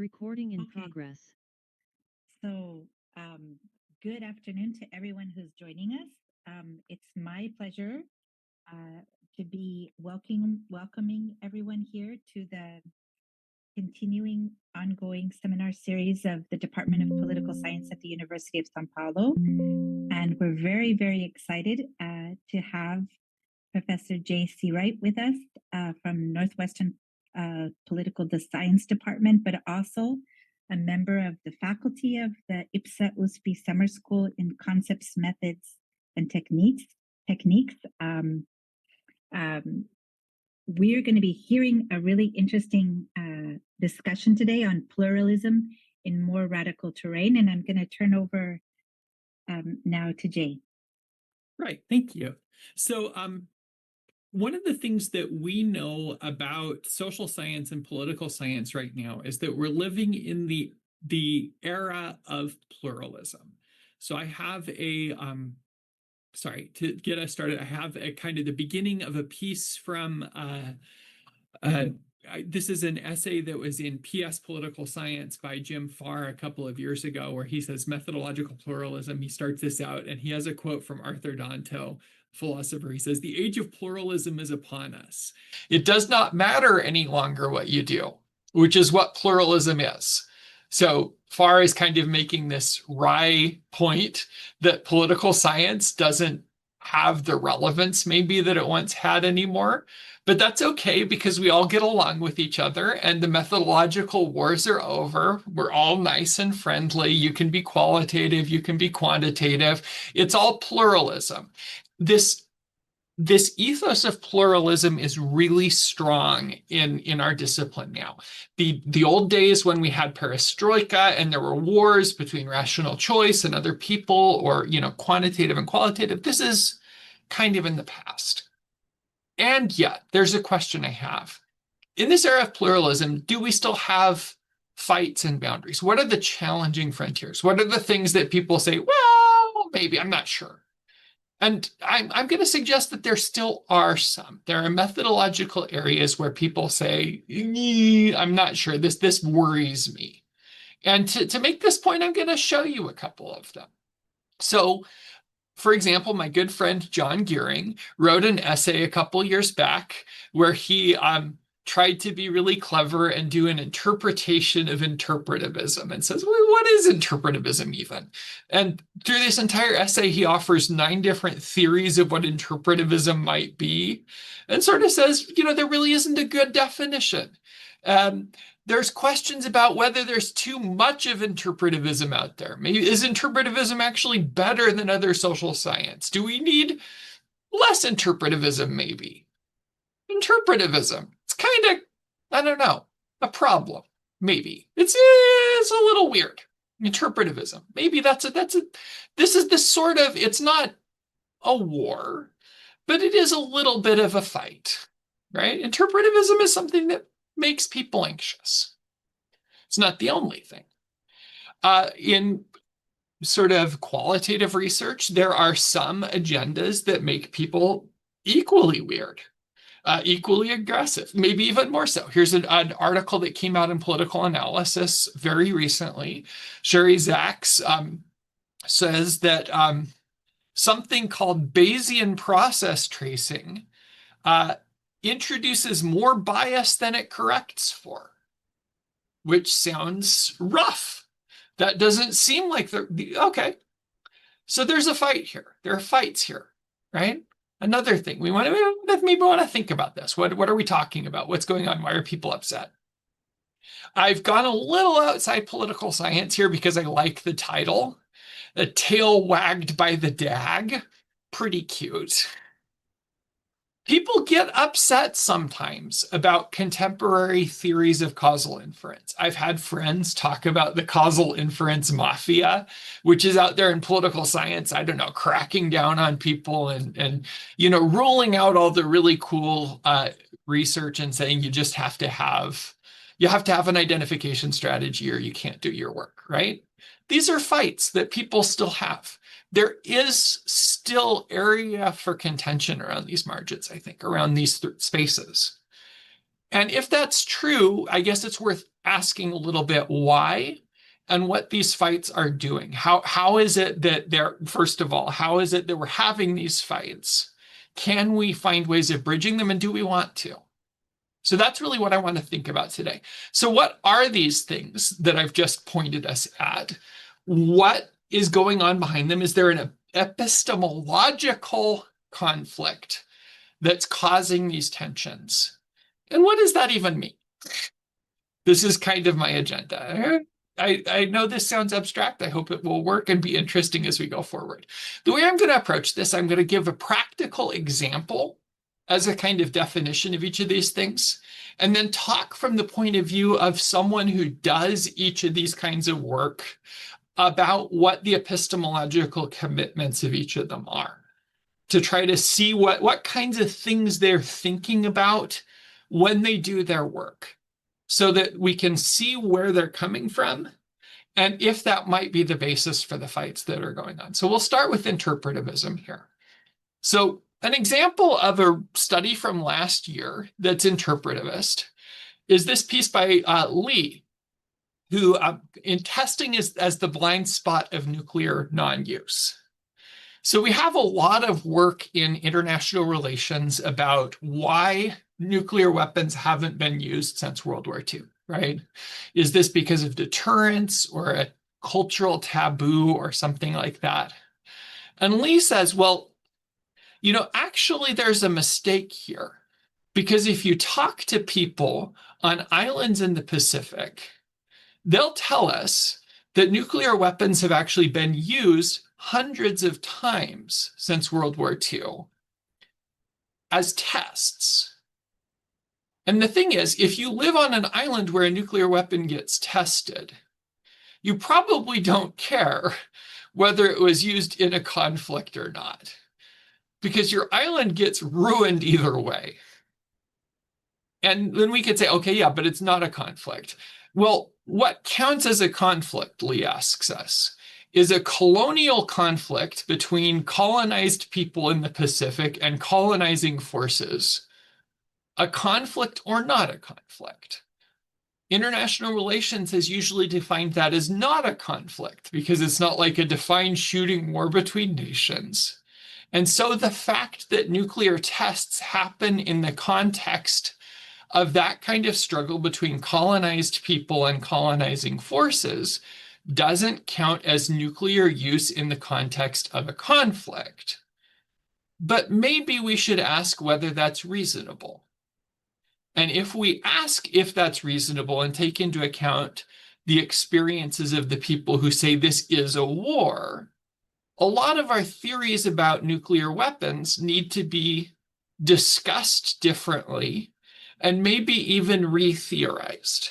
Recording in Okay. progress. So, good afternoon to everyone who's joining us. It's my pleasure to be welcoming everyone here to the continuing ongoing seminar series of the Department of Political Science at the University of São Paulo. And we're very, very excited to have Professor Jaye Seawright with us from Northwestern Political Science Department, but also a member of the faculty of the IPSA USP Summer School in Concepts, Methods, and Techniques. We're going to be hearing a really interesting discussion today on pluralism in more radical terrain, and I'm going to turn over now to Jaye. Right, thank you. So one of the things that we know about social science and political science right now is that we're living in the era of pluralism. So I have a sorry, to get us started, I have a kind of the beginning of a piece from this is an essay that was in PS Political Science by Jim Farr a couple of years ago, where he says methodological pluralism. He starts this out, and he has a quote from Arthur Danto, philosopher. He says, "The age of pluralism is upon us. It does not matter any longer what you do," which is what pluralism is. So Farr is kind of making this wry point that political science doesn't have the relevance maybe that it once had anymore. But that's okay, because we all get along with each other and the methodological wars are over. We're all nice and friendly. You can be qualitative, you can be quantitative. It's all pluralism. This ethos of pluralism is really strong in our discipline now. The old days when we had perestroika and there were wars between rational choice and other people, or quantitative and qualitative, this is kind of in the past. And yet, there's a question I have. In this era of pluralism, do we still have fights and boundaries? What are the challenging frontiers? What are the things that people say, well, maybe, I'm not sure? And I'm going to suggest that there still are some. There are methodological areas where people say, I'm not sure, this worries me. And to make this point, I'm going to show you a couple of them. So, for example, my good friend John Gearing wrote an essay a couple years back where he tried to be really clever and do an interpretation of interpretivism, and says, well, what is interpretivism even? And through this entire essay, he offers 9 different theories of what interpretivism might be, and sort of says, there really isn't a good definition. There's questions about whether there's too much of interpretivism out there. Maybe is interpretivism actually better than other social science? Do we need less interpretivism maybe? Interpretivism, it's kind of, I don't know, a problem, maybe. It's a little weird. Interpretivism, maybe this is the sort of, it's not a war, but it is a little bit of a fight, right? Interpretivism is something that makes people anxious. It's not the only thing. In sort of qualitative research, there are some agendas that make people equally weird, equally aggressive, maybe even more so. Here's an article that came out in Political Analysis very recently. Sherry Zaks says that something called Bayesian process tracing introduces more bias than it corrects for, which sounds rough. That doesn't seem like okay. So there's a fight here. There are fights here, right? Another thing we want to think about this. What are we talking about? What's going on? Why are people upset? I've gone a little outside political science here because I like the title. The tail wagged by the dag. Pretty cute. People get upset sometimes about contemporary theories of causal inference. I've had friends talk about the causal inference mafia, which is out there in political science, I don't know, cracking down on people and ruling out all the really cool research and saying you just have to have an identification strategy or you can't do your work, right? These are fights that people still have. There is still area for contention around these margins, I think, around these spaces. And if that's true, I guess it's worth asking a little bit why and what these fights are doing. How is it that first of all, how is it that we're having these fights? Can we find ways of bridging them, and do we want to? So that's really what I want to think about today. So what are these things that I've just pointed us at? What is going on behind them? Is there an epistemological conflict that's causing these tensions? And what does that even mean? This is kind of my agenda. I know this sounds abstract. I hope it will work and be interesting as we go forward. The way I'm going to approach this, I'm going to give a practical example as a kind of definition of each of these things, and then talk from the point of view of someone who does each of these kinds of work about what the epistemological commitments of each of them are, to try to see what kinds of things they're thinking about when they do their work, so that we can see where they're coming from and if that might be the basis for the fights that are going on. So we'll start with interpretivism here. So an example of a study from last year that's interpretivist is this piece by Lee, who in testing as the blind spot of nuclear non-use. So we have a lot of work in international relations about why nuclear weapons haven't been used since World War II, right? Is this because of deterrence or a cultural taboo or something like that? And Lee says, well, actually there's a mistake here, because if you talk to people on islands in the Pacific, they'll tell us that nuclear weapons have actually been used hundreds of times since World War II as tests. And the thing is, if you live on an island where a nuclear weapon gets tested, you probably don't care whether it was used in a conflict or not, because your island gets ruined either way. And then we could say, okay, yeah, but it's not a conflict. Well, what counts as a conflict, Lee asks us, is a colonial conflict between colonized people in the Pacific and colonizing forces a conflict or not a conflict? International relations has usually defined that as not a conflict, because it's not like a defined shooting war between nations. And so the fact that nuclear tests happen in the context of that kind of struggle between colonized people and colonizing forces doesn't count as nuclear use in the context of a conflict. But maybe we should ask whether that's reasonable. And if we ask if that's reasonable and take into account the experiences of the people who say this is a war, a lot of our theories about nuclear weapons need to be discussed differently and maybe even re-theorized.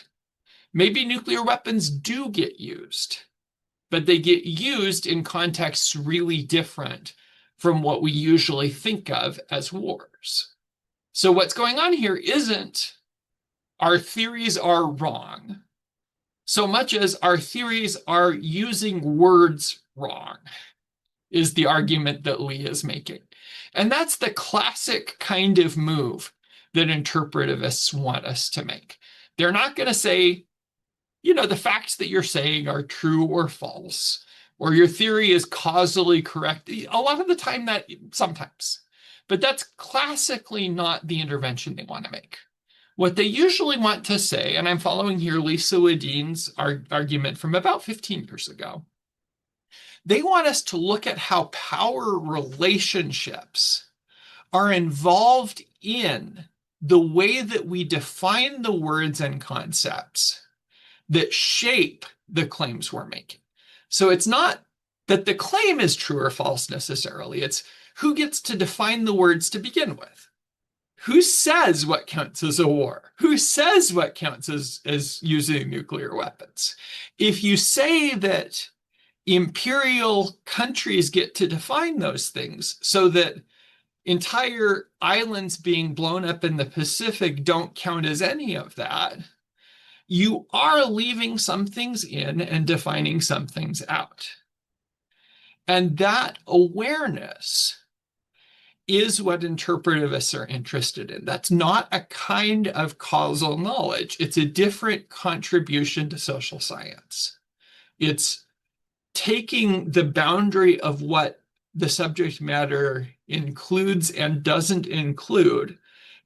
Maybe nuclear weapons do get used, but they get used in contexts really different from what we usually think of as wars. So what's going on here isn't our theories are wrong, so much as our theories are using words wrong, is the argument that Lee is making. And that's the classic kind of move that interpretivists want us to make. They're not going to say, the facts that you're saying are true or false, or your theory is causally correct. A lot of the time, that sometimes. But that's classically not the intervention they want to make. What they usually want to say, and I'm following here Lisa Wedeen's argument from about 15 years ago, they want us to look at how power relationships are involved in the way that we define the words and concepts that shape the claims we're making. So it's not that the claim is true or false necessarily. It's who gets to define the words to begin with. Who says what counts as a war? Who says what counts as using nuclear weapons? If you say that imperial countries get to define those things so that entire islands being blown up in the Pacific don't count as any of that, you are leaving some things in and defining some things out. And that awareness is what interpretivists are interested in. That's not a kind of causal knowledge. It's a different contribution to social science. It's taking the boundary of what the subject matter includes and doesn't include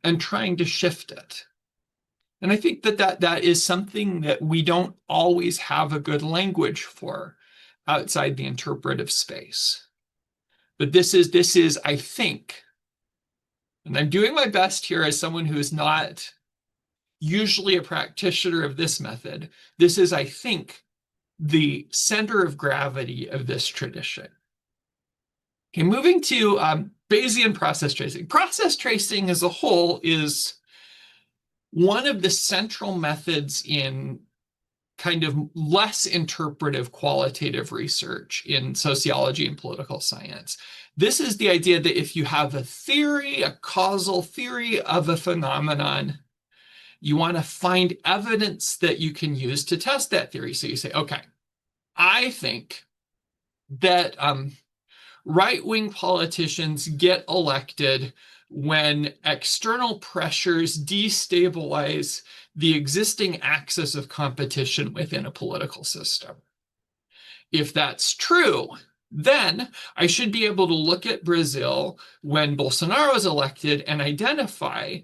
and trying to shift it. And I think that is something that we don't always have a good language for outside the interpretive space. But this is, I think, and I'm doing my best here as someone who is not usually a practitioner of this method, this is, I think, the center of gravity of this tradition. Okay, moving to Bayesian process tracing. Process tracing as a whole is one of the central methods in kind of less interpretive qualitative research in sociology and political science. This is the idea that if you have a theory, a causal theory of a phenomenon, you want to find evidence that you can use to test that theory. So you say, okay, I think that right-wing politicians get elected when external pressures destabilize the existing axis of competition within a political system. If that's true, then I should be able to look at Brazil when Bolsonaro is elected and identify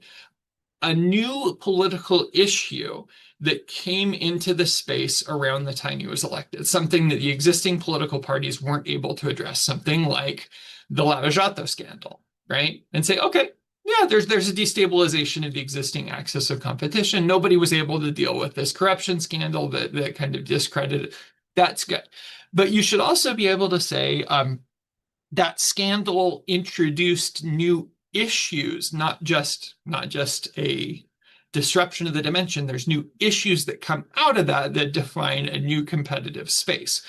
a new political issue that came into the space around the time he was elected, something that the existing political parties weren't able to address, something like the Lava Jato scandal, right? And say, okay, yeah, there's a destabilization of the existing axis of competition. Nobody was able to deal with this corruption scandal that kind of discredited. That's good. But you should also be able to say that scandal introduced new issues, not just a disruption of the dimension. There's new issues that come out of that define a new competitive space.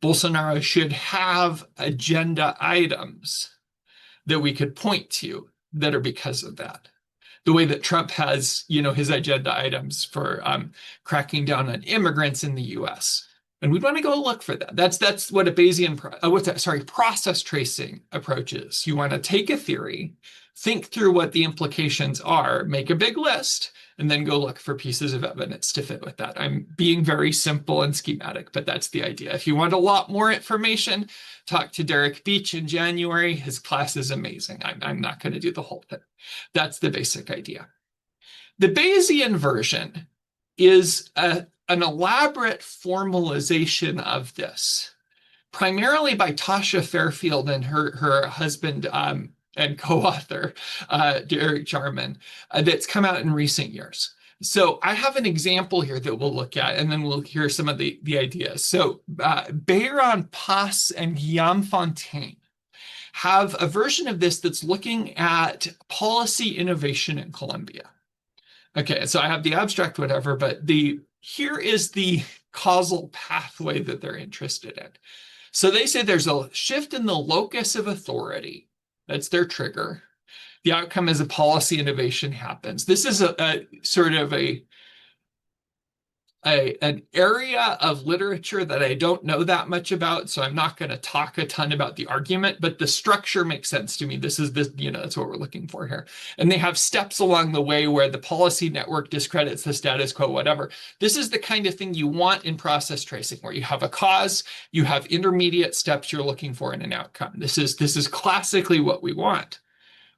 Bolsonaro should have agenda items that we could point to that are because of that. The way that Trump has, his agenda items for cracking down on immigrants in the US. And we'd want to go look for that. That's what a Bayesian, process tracing approach is. You want to take a theory, think through what the implications are, make a big list, and then go look for pieces of evidence to fit with that. I'm being very simple and schematic, but that's the idea. If you want a lot more information, talk to Derek Beach in January. His class is amazing. I'm not going to do the whole thing. That's the basic idea. The Bayesian version is an elaborate formalization of this, primarily by Tasha Fairfield and her husband and co-author, Derek Jarman, that's come out in recent years. So I have an example here that we'll look at, and then we'll hear some of the ideas. So Bayron Pass and Guillaume Fontaine have a version of this that's looking at policy innovation in Colombia. Okay, so I have the abstract, whatever, but here is the causal pathway that they're interested in. So they say there's a shift in the locus of authority. That's their trigger. The outcome is a policy innovation happens. This is a sort of an area of literature that I don't know that much about, so I'm not going to talk a ton about the argument, but the structure makes sense to me. That's what we're looking for here. And they have steps along the way where the policy network discredits the status quo, whatever. This is the kind of thing you want in process tracing, where you have a cause, you have intermediate steps you're looking for in an outcome. This is classically what we want.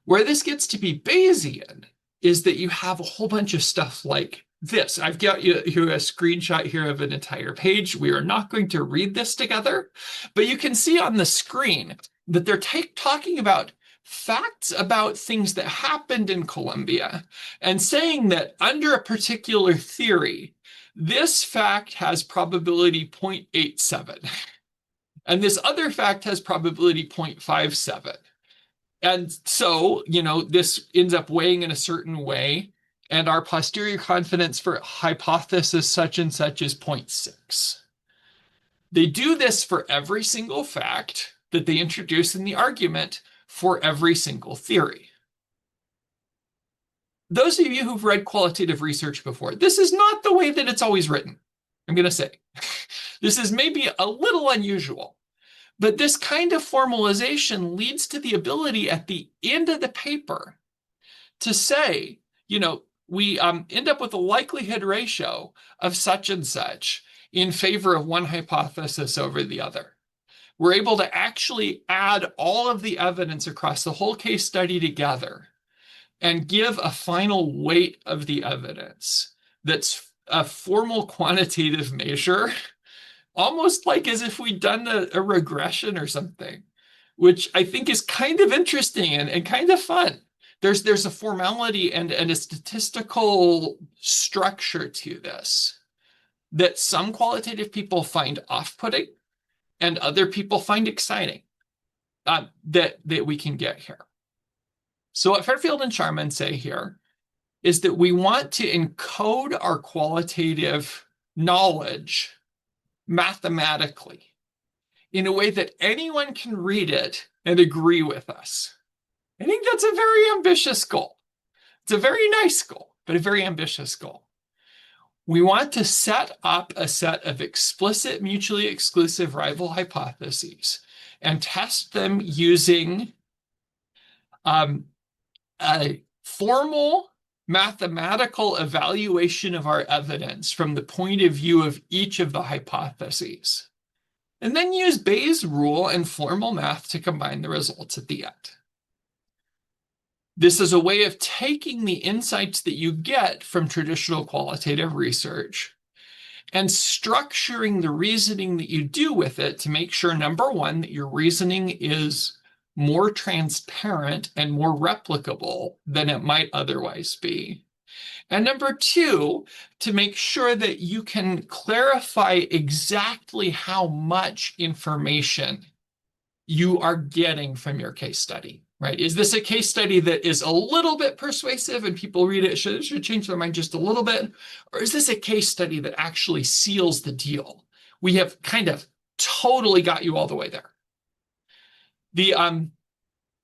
Where this gets to be Bayesian is that you have a whole bunch of stuff like this. I've got you a screenshot here of an entire page. We are not going to read this together, but you can see on the screen that they're talking about facts about things that happened in Colombia and saying that under a particular theory, this fact has probability 0.87, and this other fact has probability 0.57. And so, this ends up weighing in a certain way, and our posterior confidence for hypothesis such and such is 0.6. They do this for every single fact that they introduce in the argument for every single theory. Those of you who've read qualitative research before, this is not the way that it's always written, I'm going to say. This is maybe a little unusual, But this kind of formalization leads to the ability at the end of the paper to say, we end up with a likelihood ratio of such and such in favor of one hypothesis over the other. We're able to actually add all of the evidence across the whole case study together and give a final weight of the evidence that's a formal quantitative measure, almost like as if we'd done a regression or something, which I think is kind of interesting and kind of fun. There's a formality and a statistical structure to this that some qualitative people find off-putting and other people find exciting, that we can get here. So what Fairfield and Sharman say here is that we want to encode our qualitative knowledge mathematically in a way that anyone can read it and agree with us. I think that's a very ambitious goal. It's a very nice goal, but a very ambitious goal. We want to set up a set of explicit, mutually exclusive rival hypotheses and test them using a formal mathematical evaluation of our evidence from the point of view of each of the hypotheses, and then use Bayes' rule and formal math to combine the results at the end. This is a way of taking the insights that you get from traditional qualitative research and structuring the reasoning that you do with it to make sure, number one, that your reasoning is more transparent and more replicable than it might otherwise be. And number two, to make sure that you can clarify exactly how much information you are getting from your case study, right? Is this a case study that is a little bit persuasive and people read it should change their mind just a little bit? Or is this a case study that actually seals the deal? We have kind of totally got you all the way there. The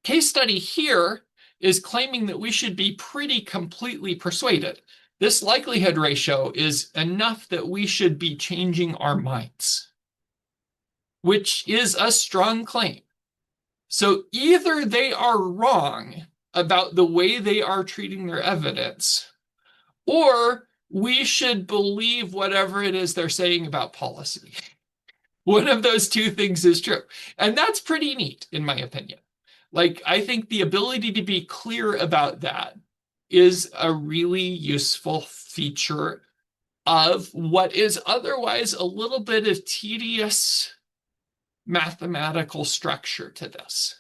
case study here is claiming that we should be pretty completely persuaded. This likelihood ratio is enough that we should be changing our minds, which is a strong claim. So either they are wrong about the way they are treating their evidence, or we should believe whatever it is they're saying about policy. One of those two things is true. And that's pretty neat, in my opinion. Like, I think the ability to be clear about that is a really useful feature of what is otherwise a little bit of tedious mathematical structure to this.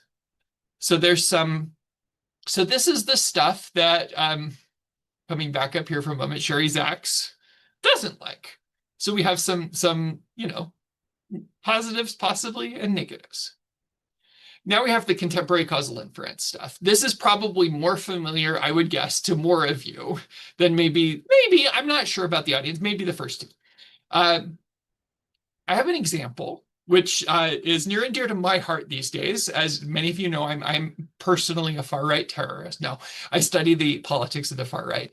So there's so this is the stuff that, coming back up here for a moment, Sherry Zaks doesn't like. So we have some positives possibly and negatives. Now we have the contemporary causal inference stuff. This is probably more familiar, I would guess, to more of you than maybe, I'm not sure about the audience, maybe the first two. I have an example which is near and dear to my heart these days. As many of you know, I'm personally a far-right terrorist. No, I study the politics of the far right.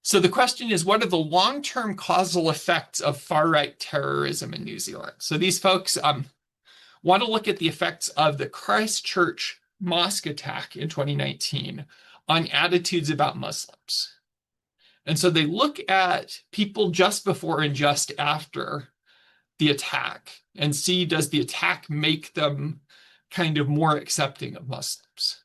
So the question is, what are the long-term causal effects of far-right terrorism in New Zealand? So these folks want to look at the effects of the Christchurch mosque attack in 2019 on attitudes about Muslims. And so they look at people just before and just after the attack and see, does the attack make them kind of more accepting of Muslims?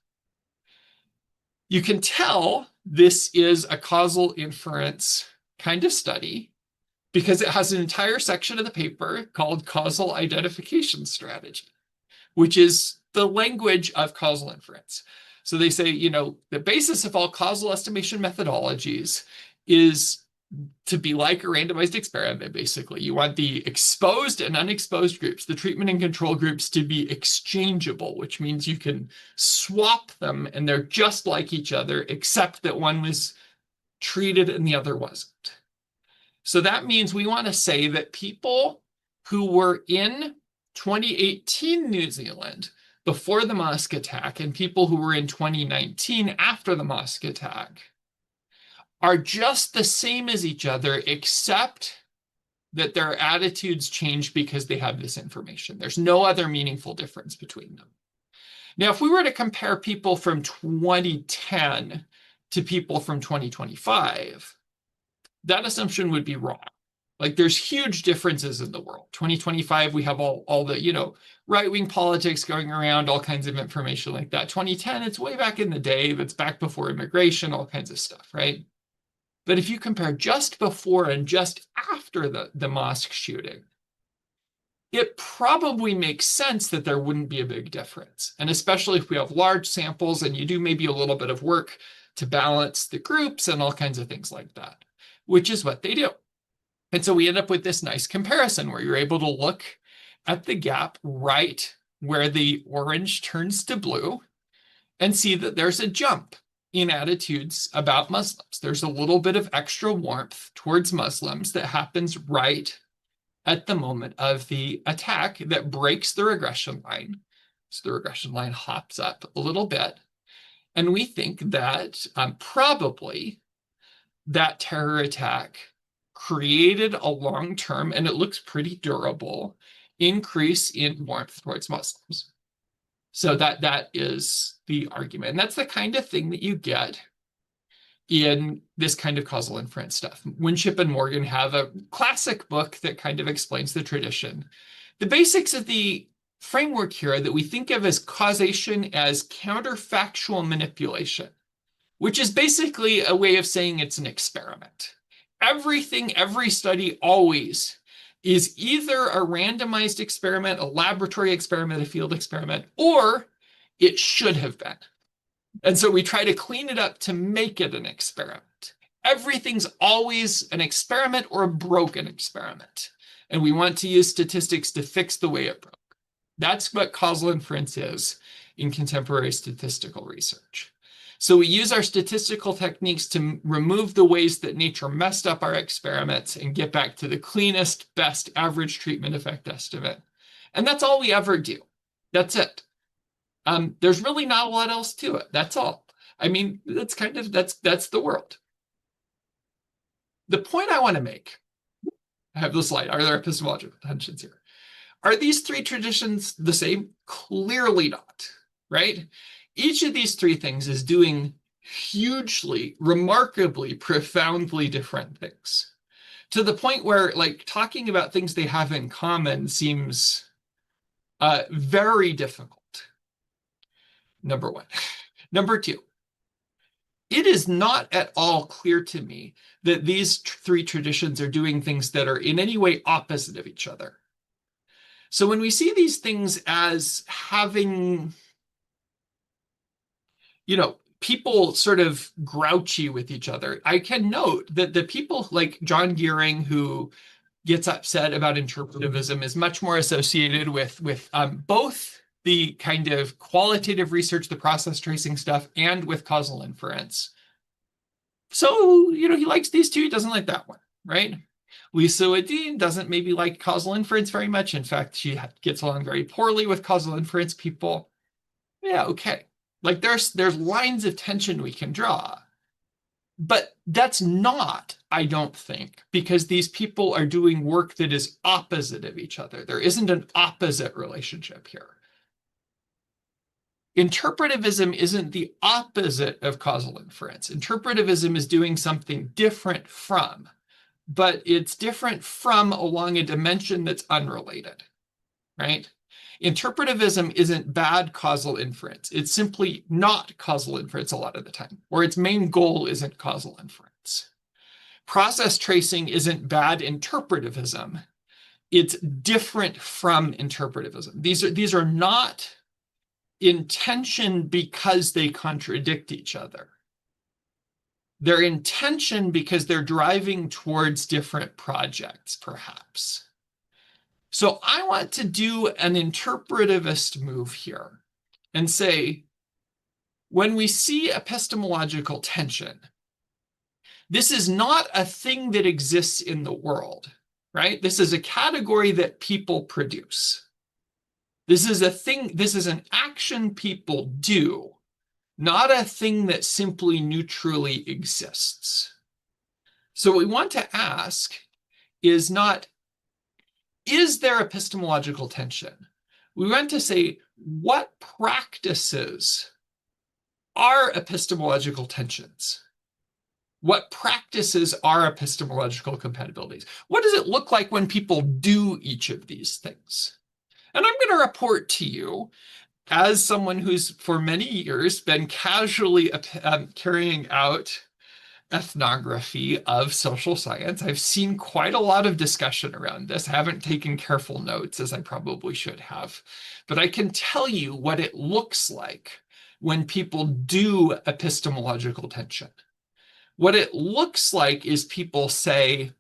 You can tell this is a causal inference kind of study because it has an entire section of the paper called Causal Identification Strategy, which is the language of causal inference. So they say, the basis of all causal estimation methodologies is to be like a randomized experiment, basically. You want the exposed and unexposed groups, the treatment and control groups, to be exchangeable, which means you can swap them and they're just like each other, except that one was treated and the other wasn't. So that means we want to say that people who were in 2018 New Zealand before the mosque attack and people who were in 2019 after the mosque attack are just the same as each other, except that their attitudes change because they have this information. There's no other meaningful difference between them. Now, if we were to compare people from 2010 to people from 2025, that assumption would be wrong. Like there's huge differences in the world. 2025, we have all the, right-wing politics going around, all kinds of information like that. 2010, it's way back in the day. That's back before immigration, all kinds of stuff, right? But if you compare just before and just after the mosque shooting, it probably makes sense that there wouldn't be a big difference. And especially if we have large samples and you do maybe a little bit of work to balance the groups and all kinds of things like that, which is what they do. And so we end up with this nice comparison where you're able to look at the gap right where the orange turns to blue and see that there's a jump in attitudes about Muslims. There's a little bit of extra warmth towards Muslims that happens right at the moment of the attack that breaks the regression line. So the regression line hops up a little bit. And we think that probably that terror attack created a long-term, and it looks pretty durable, increase in warmth towards Muslims. So that is the argument. And that's the kind of thing that you get in this kind of causal inference stuff. Winship and Morgan have a classic book that kind of explains the tradition. The basics of the framework here that we think of as causation as counterfactual manipulation, which is basically a way of saying it's an experiment. Everything, every study always is either a randomized experiment, a laboratory experiment, a field experiment, or it should have been. And so we try to clean it up to make it an experiment. Everything's always an experiment or a broken experiment. And we want to use statistics to fix the way it broke. That's what causal inference is in contemporary statistical research. So we use our statistical techniques to remove the ways that nature messed up our experiments and get back to the cleanest, best average treatment effect estimate. And that's all we ever do. That's it. There's really not a lot else to it. That's all. I mean, that's the world. The point I want to make, I have the slide. Are there epistemological tensions here? Are these three traditions the same? Clearly not, right? Each of these three things is doing hugely, remarkably, profoundly different things, to the point where, like, talking about things they have in common seems very difficult. Number one. Number two, it is not at all clear to me that these three traditions are doing things that are in any way opposite of each other. So when we see these things as having, people sort of grouchy with each other, I can note that the people like John Gearing, who gets upset about interpretivism, is much more associated with both the kind of qualitative research, the process tracing stuff, and with causal inference. So, he likes these two, he doesn't like that one, right? Lisa Wadeen doesn't maybe like causal inference very much. In fact, she gets along very poorly with causal inference people. Yeah, okay. Like there's lines of tension we can draw. But that's not, I don't think, because these people are doing work that is opposite of each other. There isn't an opposite relationship here. Interpretivism isn't the opposite of causal inference. Interpretivism is doing something different from, but it's different from along a dimension that's unrelated, right? Interpretivism isn't bad causal inference. It's simply not causal inference a lot of the time, or its main goal isn't causal inference. Process tracing isn't bad interpretivism. It's different from interpretivism. These are not in tension because they contradict each other. They're in tension because they're driving towards different projects, perhaps. So I want to do an interpretivist move here and say, when we see epistemological tension, this is not a thing that exists in the world, right? This is a category that people produce. This is a thing, this is an action people do, not a thing that simply neutrally exists. So what we want to ask is not, is there epistemological tension? We want to say, what practices are epistemological tensions? What practices are epistemological compatibilities? What does it look like when people do each of these things? And I'm going to report to you, as someone who's for many years been casually carrying out ethnography of social science, I've seen quite a lot of discussion around this. I haven't taken careful notes, as I probably should have, but I can tell you what it looks like when people do epistemological tension. What it looks like is people say,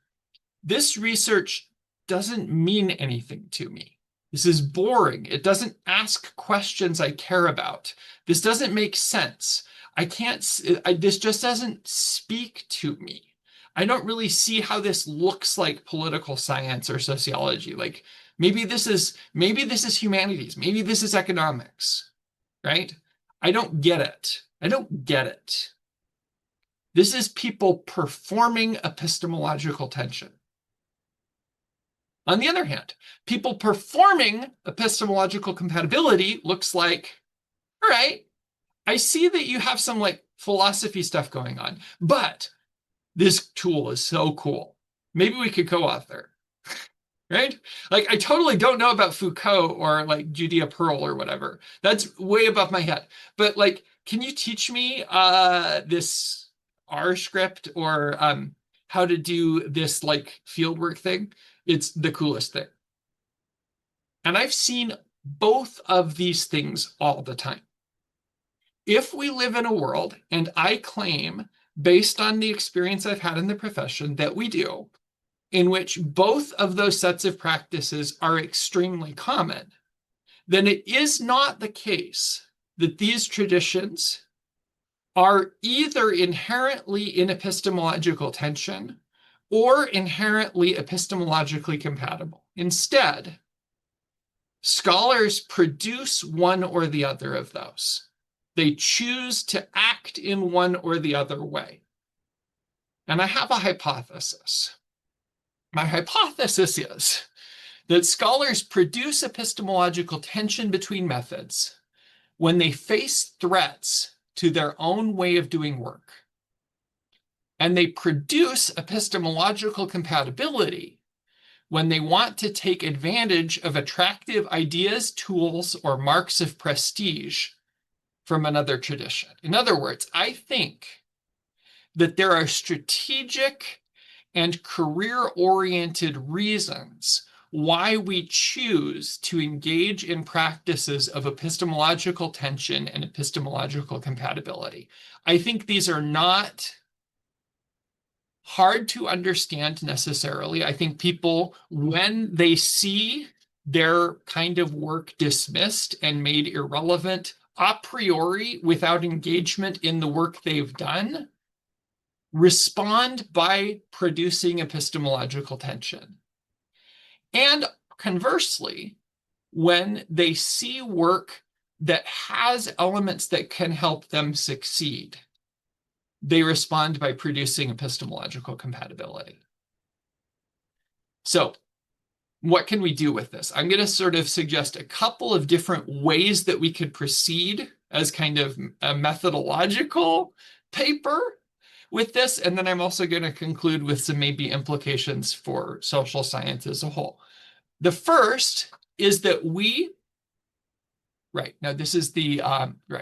this research doesn't mean anything to me. This is boring. It doesn't ask questions I care about. This doesn't make sense. This just doesn't speak to me. I don't really see how this looks like political science or sociology. Like maybe this is humanities. Maybe this is economics, right? I don't get it. I don't get it. This is people performing epistemological tension. On the other hand, people performing epistemological compatibility looks like, all right, I see that you have some like philosophy stuff going on, but this tool is so cool. Maybe we could co-author, right? Like I totally don't know about Foucault or like Judea Pearl or whatever. That's way above my head. But like, can you teach me this R script or how to do this like fieldwork thing? It's the coolest thing. And I've seen both of these things all the time. If we live in a world, and I claim, based on the experience I've had in the profession, that we do, in which both of those sets of practices are extremely common, then it is not the case that these traditions are either inherently in epistemological tension or inherently epistemologically compatible. Instead, scholars produce one or the other of those. They choose to act in one or the other way. And I have a hypothesis. My hypothesis is that scholars produce epistemological tension between methods when they face threats to their own way of doing work. And they produce epistemological compatibility when they want to take advantage of attractive ideas, tools, or marks of prestige from another tradition. In other words, I think that there are strategic and career-oriented reasons why we choose to engage in practices of epistemological tension and epistemological compatibility. I think these are not hard to understand necessarily. I think people, when they see their kind of work dismissed and made irrelevant a priori without engagement in the work they've done, respond by producing epistemological tension. And conversely, when they see work that has elements that can help them succeed, they respond by producing epistemological compatibility. So what can we do with this? I'm going to sort of suggest a couple of different ways that we could proceed as kind of a methodological paper with this. And then I'm also going to conclude with some maybe implications for social science as a whole. The first is that right, now this is the,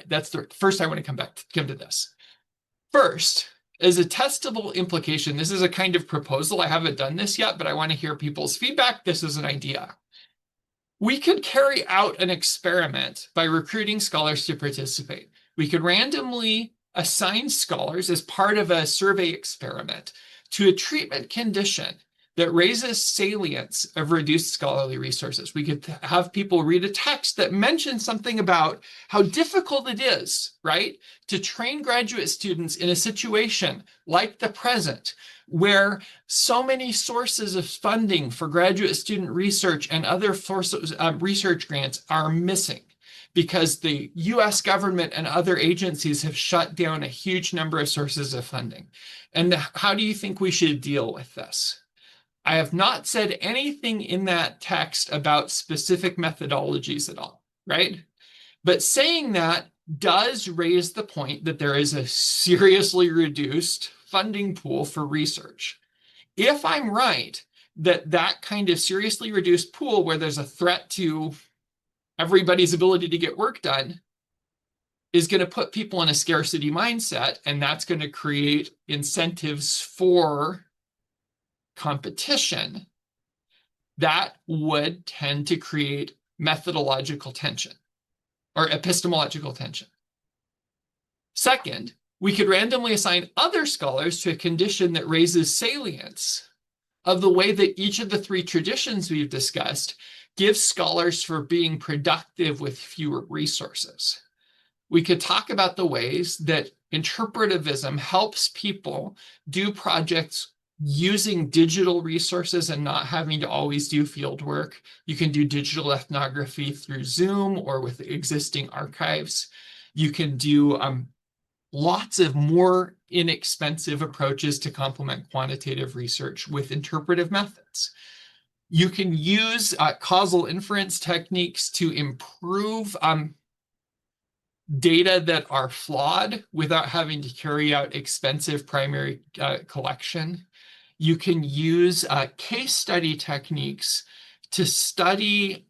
that's the first I want to come to this. First, as a testable implication, this is a kind of proposal. I haven't done this yet, but I want to hear people's feedback. This is an idea. We could carry out an experiment by recruiting scholars to participate. We could randomly assign scholars as part of a survey experiment to a treatment condition that raises salience of reduced scholarly resources. We could have people read a text that mentions something about how difficult it is, right, to train graduate students in a situation like the present, where so many sources of funding for graduate student research and other sources, research grants are missing because the US government and other agencies have shut down a huge number of sources of funding. And how do you think we should deal with this? I have not said anything in that text about specific methodologies at all, right? But saying that does raise the point that there is a seriously reduced funding pool for research. If I'm right, that kind of seriously reduced pool where there's a threat to everybody's ability to get work done is going to put people in a scarcity mindset, and that's going to create incentives for competition that would tend to create methodological tension or epistemological tension. Second, we could randomly assign other scholars to a condition that raises salience of the way that each of the three traditions we've discussed gives scholars for being productive with fewer resources. We could talk about the ways that interpretivism helps people do projects using digital resources and not having to always do field work. You can do digital ethnography through Zoom or with existing archives. You can do lots of more inexpensive approaches to complement quantitative research with interpretive methods. You can use causal inference techniques to improve data that are flawed without having to carry out expensive primary collection. You can use case study techniques to study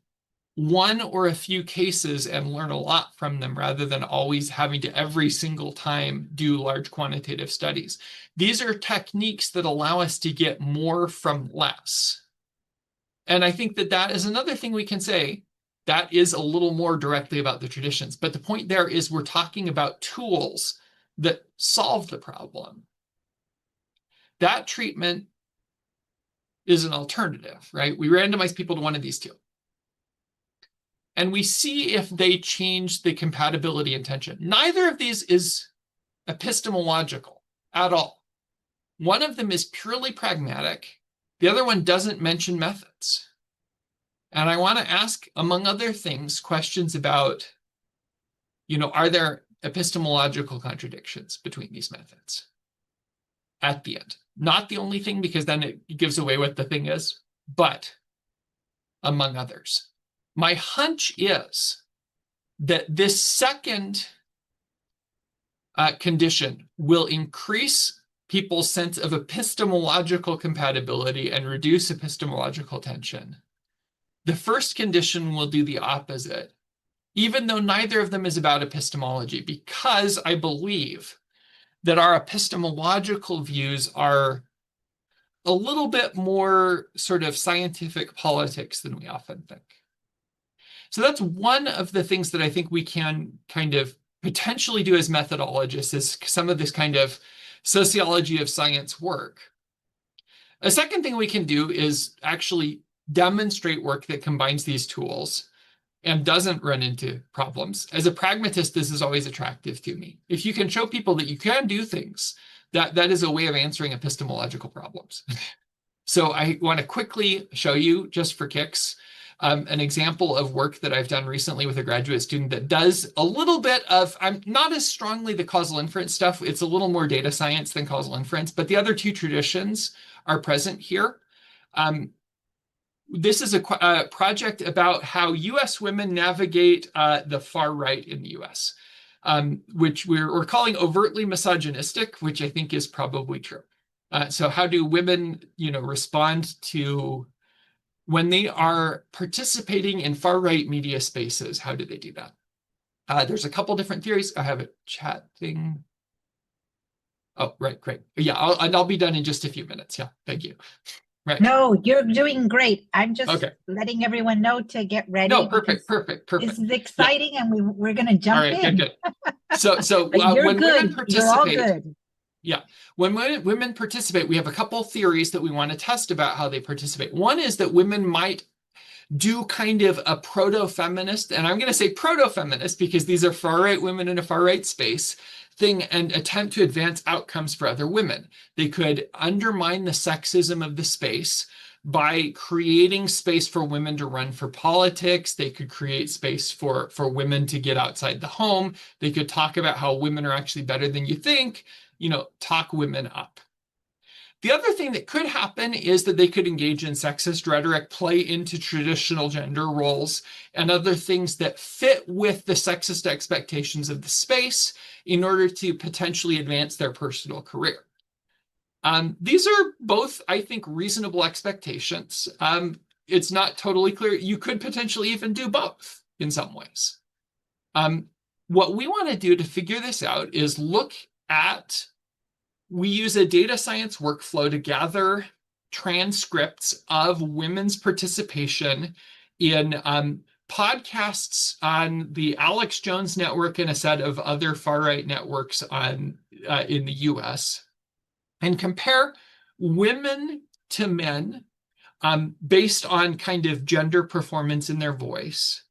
one or a few cases and learn a lot from them rather than always having to every single time do large quantitative studies. These are techniques that allow us to get more from less. And I think that that is another thing we can say that is a little more directly about the traditions. But the point there is we're talking about tools that solve the problem. That treatment is an alternative, right? We randomize people to one of these two. And we see if they change the compatibility intention. Neither of these is epistemological at all. One of them is purely pragmatic. The other one doesn't mention methods. And I want to ask, among other things, questions about, are there epistemological contradictions between these methods at the end? Not the only thing, because then it gives away what the thing is, but among others. My hunch is that this second condition will increase people's sense of epistemological compatibility and reduce epistemological tension. The first condition will do the opposite, even though neither of them is about epistemology, because I believe that our epistemological views are a little bit more sort of scientific politics than we often think. So that's one of the things that I think we can kind of potentially do as methodologists, is some of this kind of sociology of science work. A second thing we can do is actually demonstrate work that combines these tools and doesn't run into problems. As a pragmatist, this is always attractive to me. If you can show people that you can do things, that is a way of answering epistemological problems. So I want to quickly show you, just for kicks, an example of work that I've done recently with a graduate student that does a little bit of, I'm not as strongly the causal inference stuff. It's a little more data science than causal inference, but the other two traditions are present here. This is a project about how US women navigate the far right in the US, which we're calling overtly misogynistic, which I think is probably true. So how do women, respond to when they are participating in far right media spaces? How do they do that? There's a couple different theories. I have a chat thing. Oh, right, great. Yeah, I'll be done in just a few minutes. Yeah, thank you. Right. No, you're doing great. I'm just Okay. letting everyone know to get ready. No, perfect. This is exciting, and we're going to jump in. Good. So you're when good. women participate, you're all good. Yeah, when women participate, we have a couple theories that we want to test about how they participate. One is that women might do kind of a proto-feminist, and I'm going to say proto-feminist because these are far-right women in a far-right space thing, and attempt to advance outcomes for other women. They could undermine the sexism of the space by creating space for women to run for politics. They could create space for women to get outside the home. They could talk about how women are actually better than you think, talk women up. The other thing that could happen is that they could engage in sexist rhetoric, play into traditional gender roles, and other things that fit with the sexist expectations of the space in order to potentially advance their personal career. These are both, I think, reasonable expectations. It's not totally clear. You could potentially even do both in some ways. What we want to do to figure this out is look at, we use a data science workflow to gather transcripts of women's participation in podcasts on the Alex Jones network and a set of other far-right networks in the US, and compare women to men based on kind of gender performance in their voice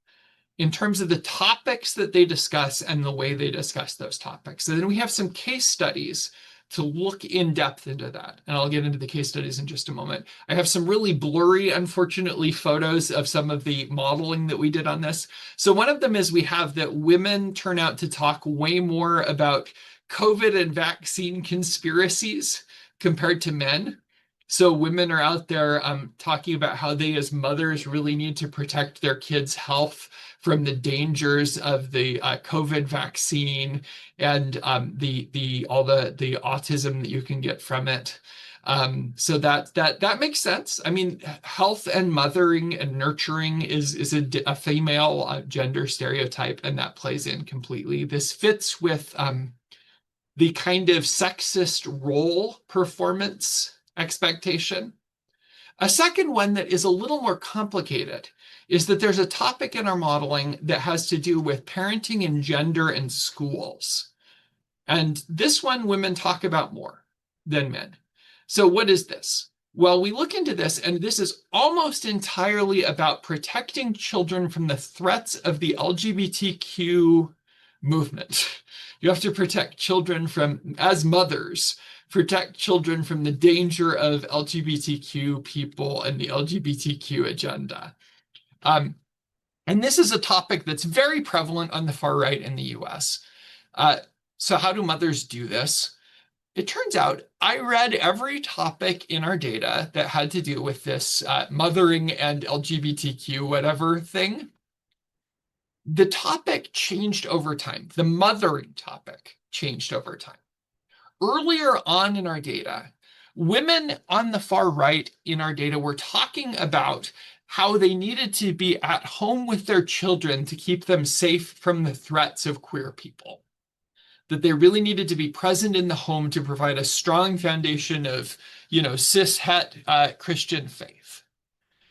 in terms of the topics that they discuss and the way they discuss those topics. And then we have some case studies to look in depth into that. And I'll get into the case studies in just a moment. I have some really blurry, unfortunately, photos of some of the modeling that we did on this. So one of them is we have that women turn out to talk way more about COVID and vaccine conspiracies compared to men. So women are out there talking about how they as mothers really need to protect their kids' health from the dangers of the COVID vaccine and the autism that you can get from it. So that makes sense. I mean, health and mothering and nurturing is a female gender stereotype, and that plays in completely. This fits with the kind of sexist role performance expectation. A second one that is a little more complicated is that there's a topic in our modeling that has to do with parenting and gender in schools. And this one women talk about more than men. So what is this? Well, we look into this, and this is almost entirely about protecting children from the threats of the LGBTQ movement. You have to protect children from, as mothers, protect children from the danger of LGBTQ people and the LGBTQ agenda. And this is a topic that's very prevalent on the far right in the US. So how do mothers do this? It turns out I read every topic in our data that had to do with this mothering and LGBTQ whatever thing. The topic changed over time. The mothering topic changed over time. Earlier on in our data, women on the far right in our data were talking about how they needed to be at home with their children to keep them safe from the threats of queer people. That they really needed to be present in the home to provide a strong foundation of, cis-het Christian faith.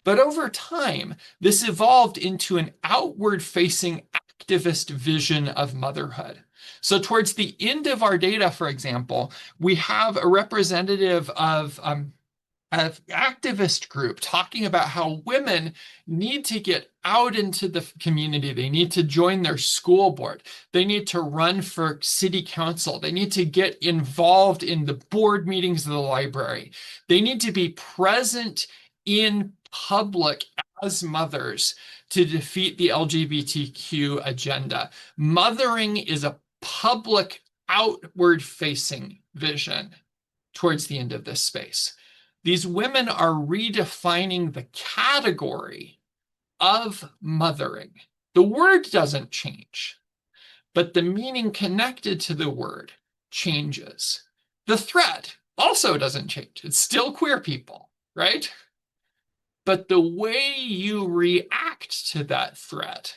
But over time, this evolved into an outward-facing activist vision of motherhood. So towards the end of our data, for example, we have a representative of an activist group talking about how women need to get out into the community. They need to join their school board. They need to run for city council. They need to get involved in the board meetings of the library. They need to be present in public as mothers to defeat the LGBTQ agenda. Mothering is a public, outward-facing vision towards the end of this space. These women are redefining the category of mothering. The word doesn't change, but the meaning connected to the word changes. The threat also doesn't change. It's still queer people, right? But the way you react to that threat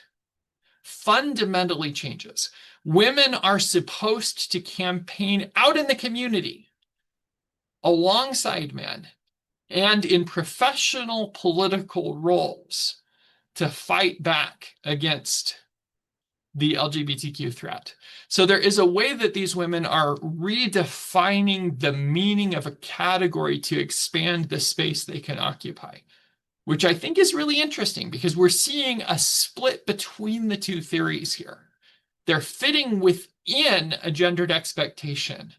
fundamentally changes. Women are supposed to campaign out in the community alongside men and in professional political roles to fight back against the LGBTQ threat. So there is a way that these women are redefining the meaning of a category to expand the space they can occupy, which I think is really interesting because we're seeing a split between the two theories here. They're fitting within a gendered expectation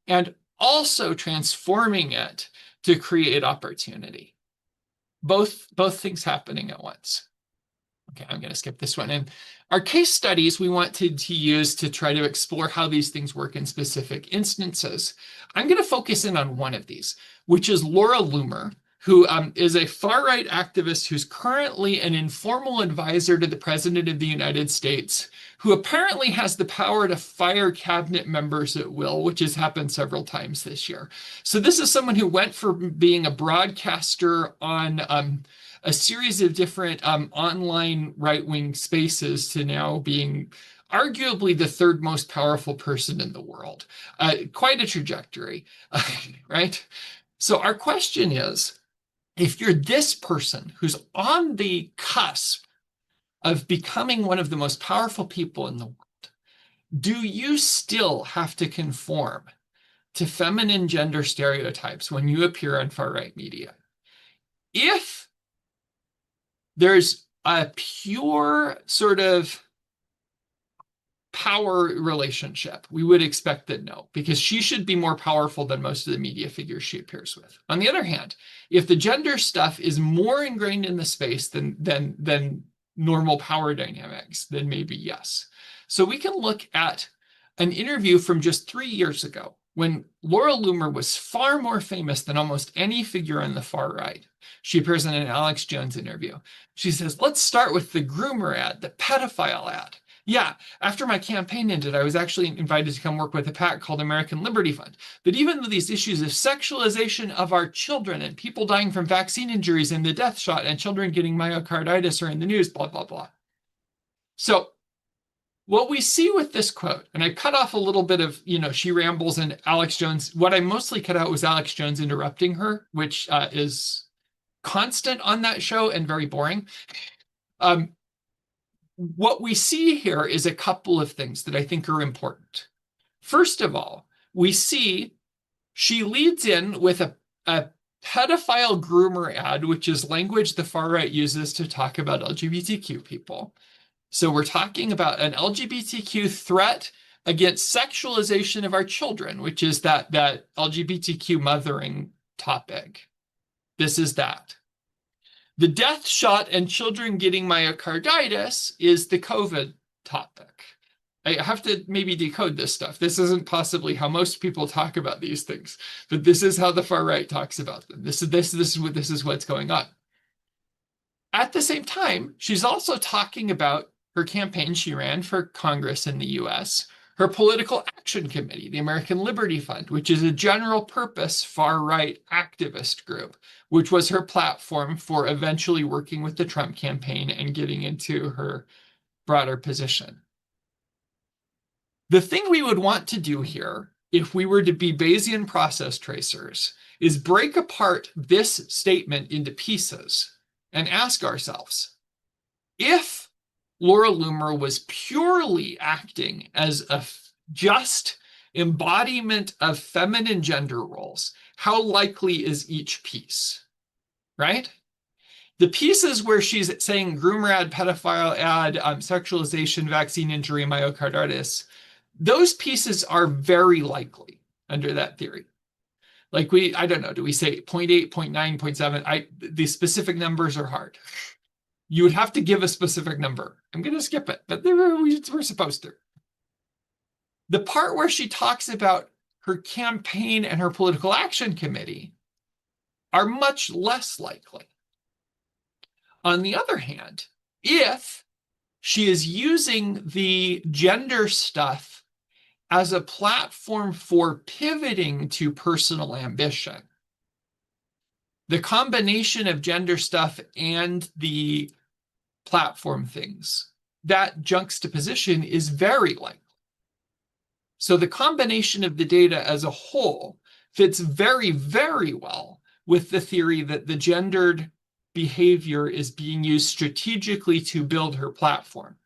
and also transforming it to create opportunity. Both things happening at once. Okay, I'm going to skip this one. And our case studies we wanted to use to try to explore how these things work in specific instances. I'm going to focus in on one of these, which is Laura Loomer, who is a far-right activist who's currently an informal advisor to the President of the United States, who apparently has the power to fire cabinet members at will, which has happened several times this year. So this is someone who went from being a broadcaster on a series of different online right-wing spaces to now being arguably the third most powerful person in the world. Quite a trajectory, right? So our question is, if you're this person who's on the cusp of becoming one of the most powerful people in the world, do you still have to conform to feminine gender stereotypes when you appear on far-right media? If there's a pure sort of power relationship, we would expect that no, because she should be more powerful than most of the media figures she appears with. On the other hand, if the gender stuff is more ingrained in the space than normal power dynamics, then maybe yes. So we can look at an interview from just 3 years ago when Laura Loomer was far more famous than almost any figure on the far right. She appears in an Alex Jones interview. She says, let's start with the groomer ad, the pedophile ad. Yeah, after my campaign ended, I was actually invited to come work with a PAC called American Liberty Fund. But even though these issues of sexualization of our children and people dying from vaccine injuries and the death shot and children getting myocarditis are in the news, blah, blah, blah. So what we see with this quote, and I cut off a little bit of, she rambles and Alex Jones, what I mostly cut out was Alex Jones interrupting her, which is constant on that show and very boring. What we see here is a couple of things that I think are important. First of all, we see she leads in with a pedophile groomer ad, which is language the far right uses to talk about LGBTQ people. So we're talking about an LGBTQ threat against sexualization of our children, which is that LGBTQ mothering topic. This is that. The death shot and children getting myocarditis is the COVID topic. I have to maybe decode this stuff. This isn't possibly how most people talk about these things, but this is how the far right talks about them. This is what's going on. At the same time, she's also talking about her campaign she ran for Congress in the US, her political action committee, the American Liberty Fund, which is a general purpose far-right activist group, which was her platform for eventually working with the Trump campaign and getting into her broader position. The thing we would want to do here, if we were to be Bayesian process tracers, is break apart this statement into pieces and ask ourselves, if Laura Loomer was purely acting as a just embodiment of feminine gender roles, how likely is each piece, right? The pieces where she's saying groomer ad, pedophile ad, sexualization, vaccine injury, myocarditis, those pieces are very likely under that theory. Like I don't know, do we say 0.8, 0.9, 0.7? The specific numbers are hard. You would have to give a specific number. I'm going to skip it, but we're supposed to. The part where she talks about her campaign and her political action committee are much less likely. On the other hand, if she is using the gender stuff as a platform for pivoting to personal ambition, the combination of gender stuff and the platform things, that juxtaposition is very likely. So the combination of the data as a whole fits very, very well with the theory that the gendered behavior is being used strategically to build her platform,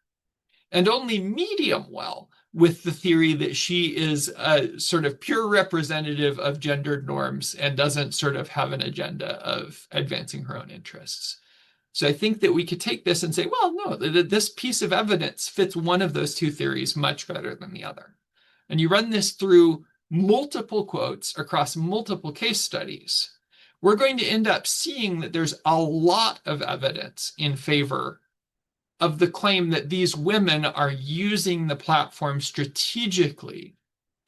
and only medium well with the theory that she is a sort of pure representative of gendered norms and doesn't sort of have an agenda of advancing her own interests. So I think that we could take this and say, well, no, this piece of evidence fits one of those two theories much better than the other. And you run this through multiple quotes across multiple case studies, we're going to end up seeing that there's a lot of evidence in favor of the claim that these women are using the platform strategically,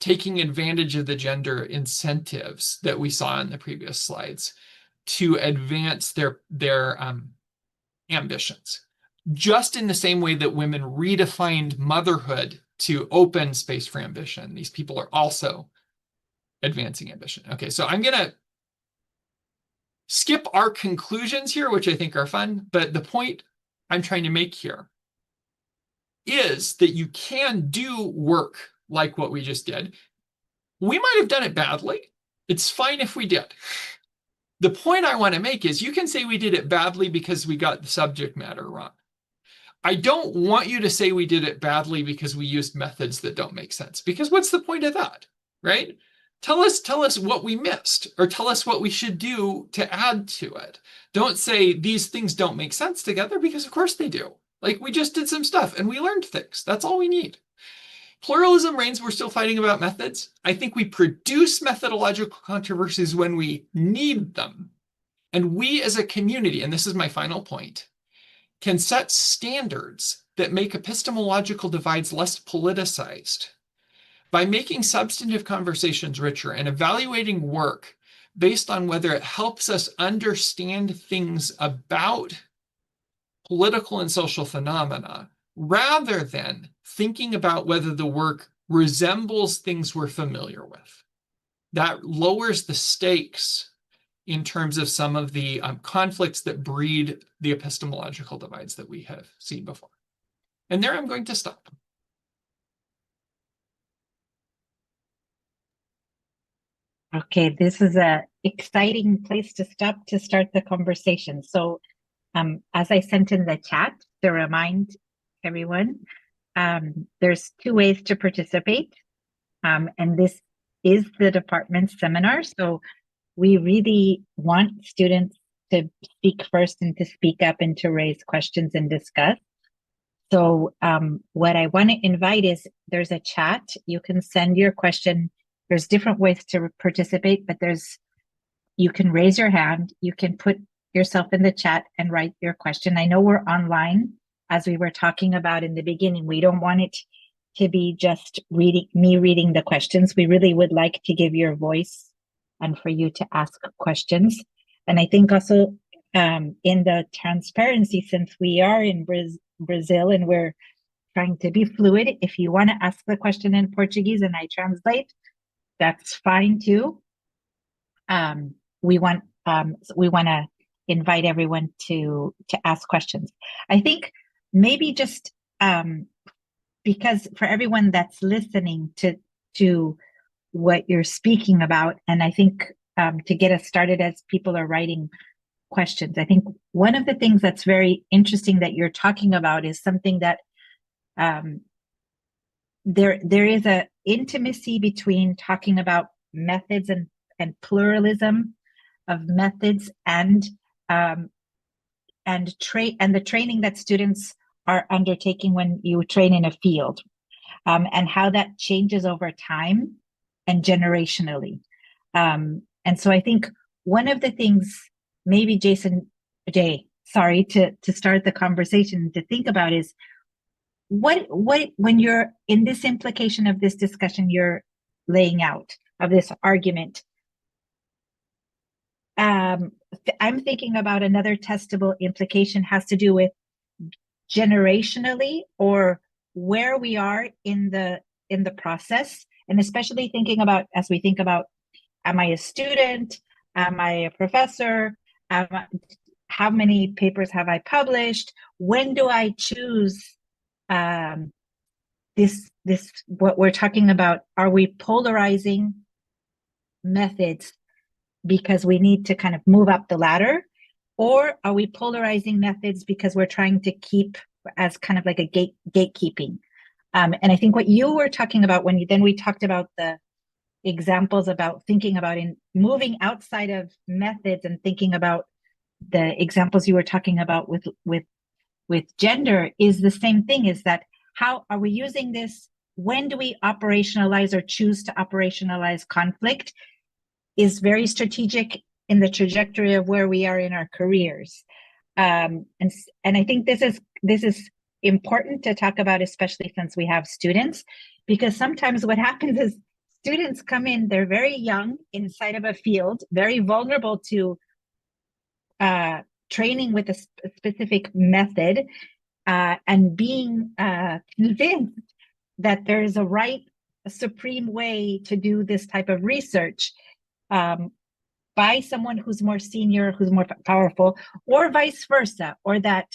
taking advantage of the gender incentives that we saw in the previous slides to advance their ambitions. Just in the same way that women redefined motherhood to open space for ambition, these people are also advancing ambition. Okay, so I'm going to skip our conclusions here, which I think are fun, but the point I'm trying to make here is that you can do work like what we just did. We might have done it badly. It's fine if we did. The point I want to make is you can say we did it badly because we got the subject matter wrong. I don't want you to say we did it badly because we used methods that don't make sense, because what's the point of that, right? Tell us what we missed, or tell us what we should do to add to it. Don't say these things don't make sense together, because of course they do. Like, we just did some stuff and we learned things. That's all we need. Pluralism reigns. We're still fighting about methods. I think we produce methodological controversies when we need them. And we as a community, and this is my final point, can set standards that make epistemological divides less politicized by making substantive conversations richer and evaluating work based on whether it helps us understand things about political and social phenomena, rather than thinking about whether the work resembles things we're familiar with. That lowers the stakes in terms of some of the conflicts that breed the epistemological divides that we have seen before. And there I'm going to stop. Okay, this is an exciting place to stop to start the conversation. So as I sent in the chat to remind everyone, there's 2 ways to participate. And this is the department's seminar. So we really want students to speak first and to speak up and to raise questions and discuss. So what I want to invite is, there's a chat. You can send your question. There's different ways to participate, but you can raise your hand. You can put yourself in the chat and write your question. I know we're online, as we were talking about in the beginning. We don't want it to be just me reading the questions. We really would like to give your voice and for you to ask questions. And I think also in the transparency, since we are in Brazil and we're trying to be fluid, if you want to ask the question in Portuguese and I translate, that's fine too. We want to invite everyone to ask questions. I think maybe just because for everyone that's listening to what you're speaking about, and I think to get us started as people are writing questions, I think one of the things that's very interesting that you're talking about is something that there is a intimacy between talking about methods and pluralism of methods and the training that students are undertaking when you train in a field, and how that changes over time and generationally. And so I think one of the things maybe Jaye, sorry, to start the conversation to think about is what when you're in this implication of this discussion you're laying out of this argument, I'm thinking about another testable implication has to do with generationally, or where we are in the process, and especially thinking about, as we think about, am I a student, am I a professor, how many papers have I published, when do I choose this what we're talking about? Are we polarizing methods because we need to kind of move up the ladder, or are we polarizing methods because we're trying to keep as kind of like a gatekeeping? And I think what you were talking about when we talked about the examples about thinking about in moving outside of methods and thinking about the examples you were talking about with gender is the same thing, is that how are we using this? When do we operationalize or choose to operationalize conflict is very strategic in the trajectory of where we are in our careers. And I think this is important to talk about, especially since we have students, because sometimes what happens is students come in, they're very young inside of a field, very vulnerable to training with a specific method, and being convinced that there's a right, a supreme way to do this type of research by someone who's more senior, who's more powerful, or vice versa, or that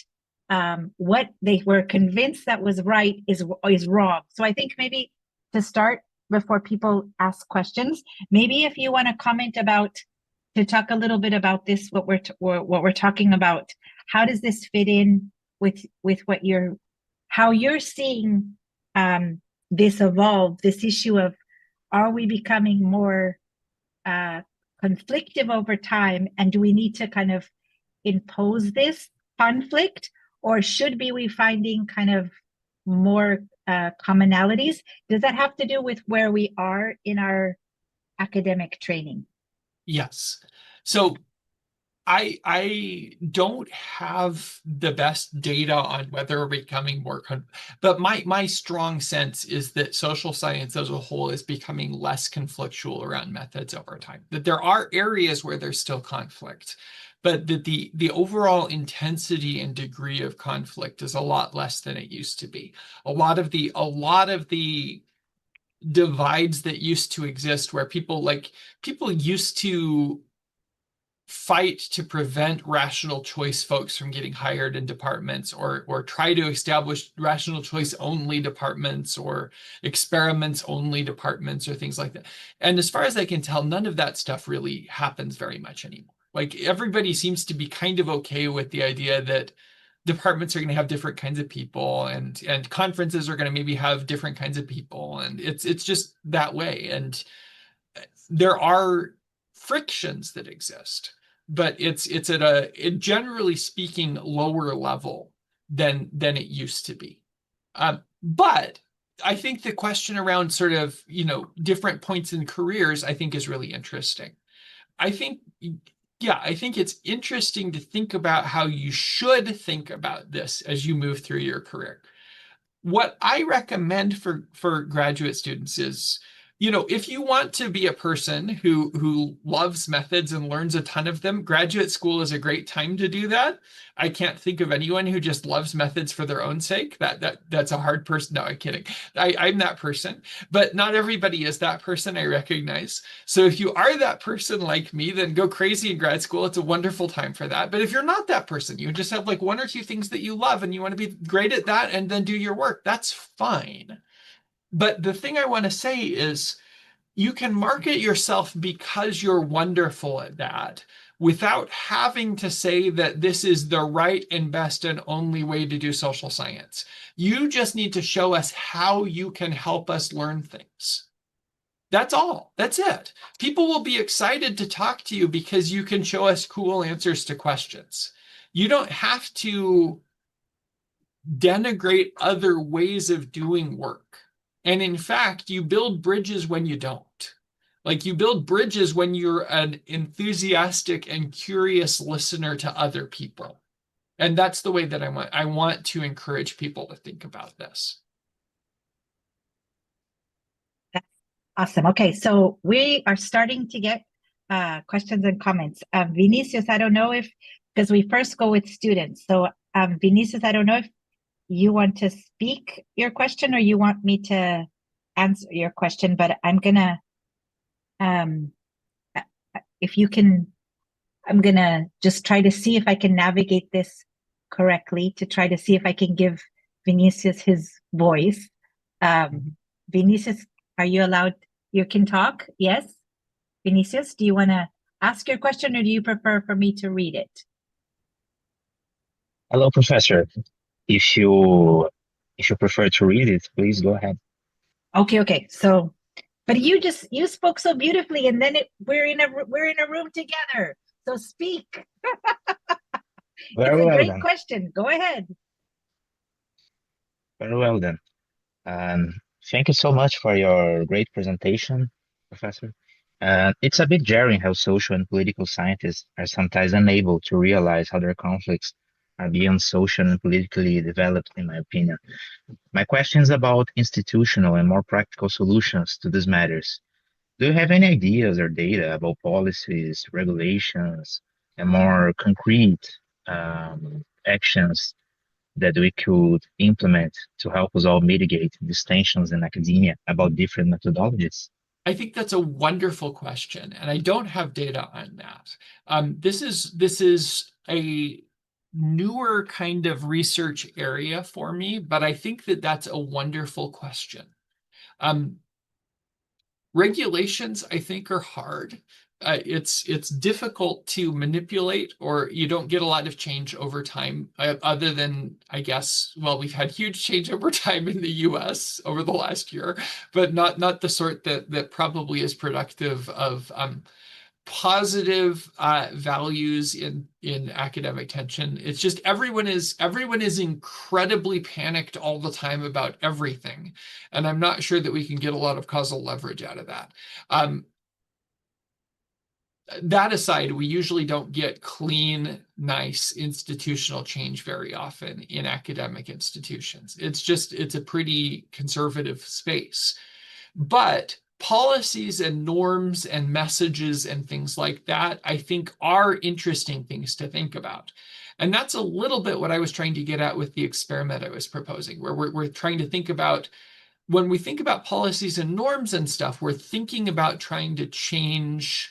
what they were convinced that was right is wrong. So I think maybe to start, before people ask questions, maybe if you want to comment about, to talk a little bit about this, what we're talking about, how does this fit in with what how you're seeing this evolve, this issue of, are we becoming more conflictive over time, and do we need to kind of impose this conflict, or should we finding kind of more commonalities? Does that have to do with where we are in our academic training? Yes. So I don't have the best data on whether we're becoming more, but my strong sense is that social science as a whole is becoming less conflictual around methods over time. That there are areas where there's still conflict, but that the overall intensity and degree of conflict is a lot less than it used to be. A lot of the divides that used to exist, where people used to fight to prevent rational choice folks from getting hired in departments, or try to establish rational choice only departments or experiments only departments or things like that. And as far as I can tell, none of that stuff really happens very much anymore. Like, everybody seems to be kind of okay with the idea that departments are going to have different kinds of people, and conferences are going to maybe have different kinds of people, and it's just that way. And there are frictions that exist, but it's at generally speaking, lower level than it used to be. But I think the question around sort of, different points in careers, I think is really interesting. I think it's interesting to think about how you should think about this as you move through your career. What I recommend for graduate students is, if you want to be a person who loves methods and learns a ton of them, graduate school is a great time to do that. I can't think of anyone who just loves methods for their own sake. That's a hard person. No, I'm kidding. I'm that person, but not everybody is that person, I recognize. So if you are that person like me, then go crazy in grad school. It's a wonderful time for that. But if you're not that person, you just have like one or two things that you love and you want to be great at that and then do your work, that's fine. But the thing I want to say is, you can market yourself because you're wonderful at that, without having to say that this is the right and best and only way to do social science. You just need to show us how you can help us learn things. That's all. That's it. People will be excited to talk to you because you can show us cool answers to questions. You don't have to denigrate other ways of doing work. And in fact, you build bridges when you don't. Like, you build bridges when you're an enthusiastic and curious listener to other people. And that's the way that I want to encourage people to think about this. That's awesome. Okay, so we are starting to get questions and comments. Vinicius, I don't know if, because we first go with students. So Vinicius, I don't know if you want to speak your question or you want me to answer your question, but I'm gonna, if you can, I'm gonna just try to see if I can navigate this correctly, to try to see if I can give Vinicius his voice. Vinicius, are you allowed? You can talk? Yes? Vinicius, do you want to ask your question, or do you prefer for me to read it? Hello, Professor. If you prefer to read it, please go ahead. Okay. So, but you spoke so beautifully, and then we're in a room together. So speak. Very It's a well great then. question. Go ahead. Very well then. Thank you so much for your great presentation, Professor. It's a bit jarring how social and political scientists are sometimes unable to realize how their conflicts are beyond social and politically developed, in my opinion. My question is about institutional and more practical solutions to these matters. Do you have any ideas or data about policies, regulations, and more concrete actions that we could implement to help us all mitigate these tensions in academia about different methodologies? I think that's a wonderful question, and I don't have data on that. This is a newer kind of research area for me, but I think that that's a wonderful question. Regulations, I think, are hard. It's difficult to manipulate, or you don't get a lot of change over time, other than, I guess, well, we've had huge change over time in the US over the last year, but not the sort that probably is productive of positive values in academic tension. It's just everyone is incredibly panicked all the time about everything, and I'm not sure that we can get a lot of causal leverage out of that. That aside, we usually don't get clean, nice institutional change very often in academic institutions. It's a pretty conservative space. But policies and norms and messages and things like that, I think, are interesting things to think about. And that's a little bit what I was trying to get at with the experiment I was proposing, where we're trying to think about, when we think about policies and norms and stuff, we're thinking about trying to change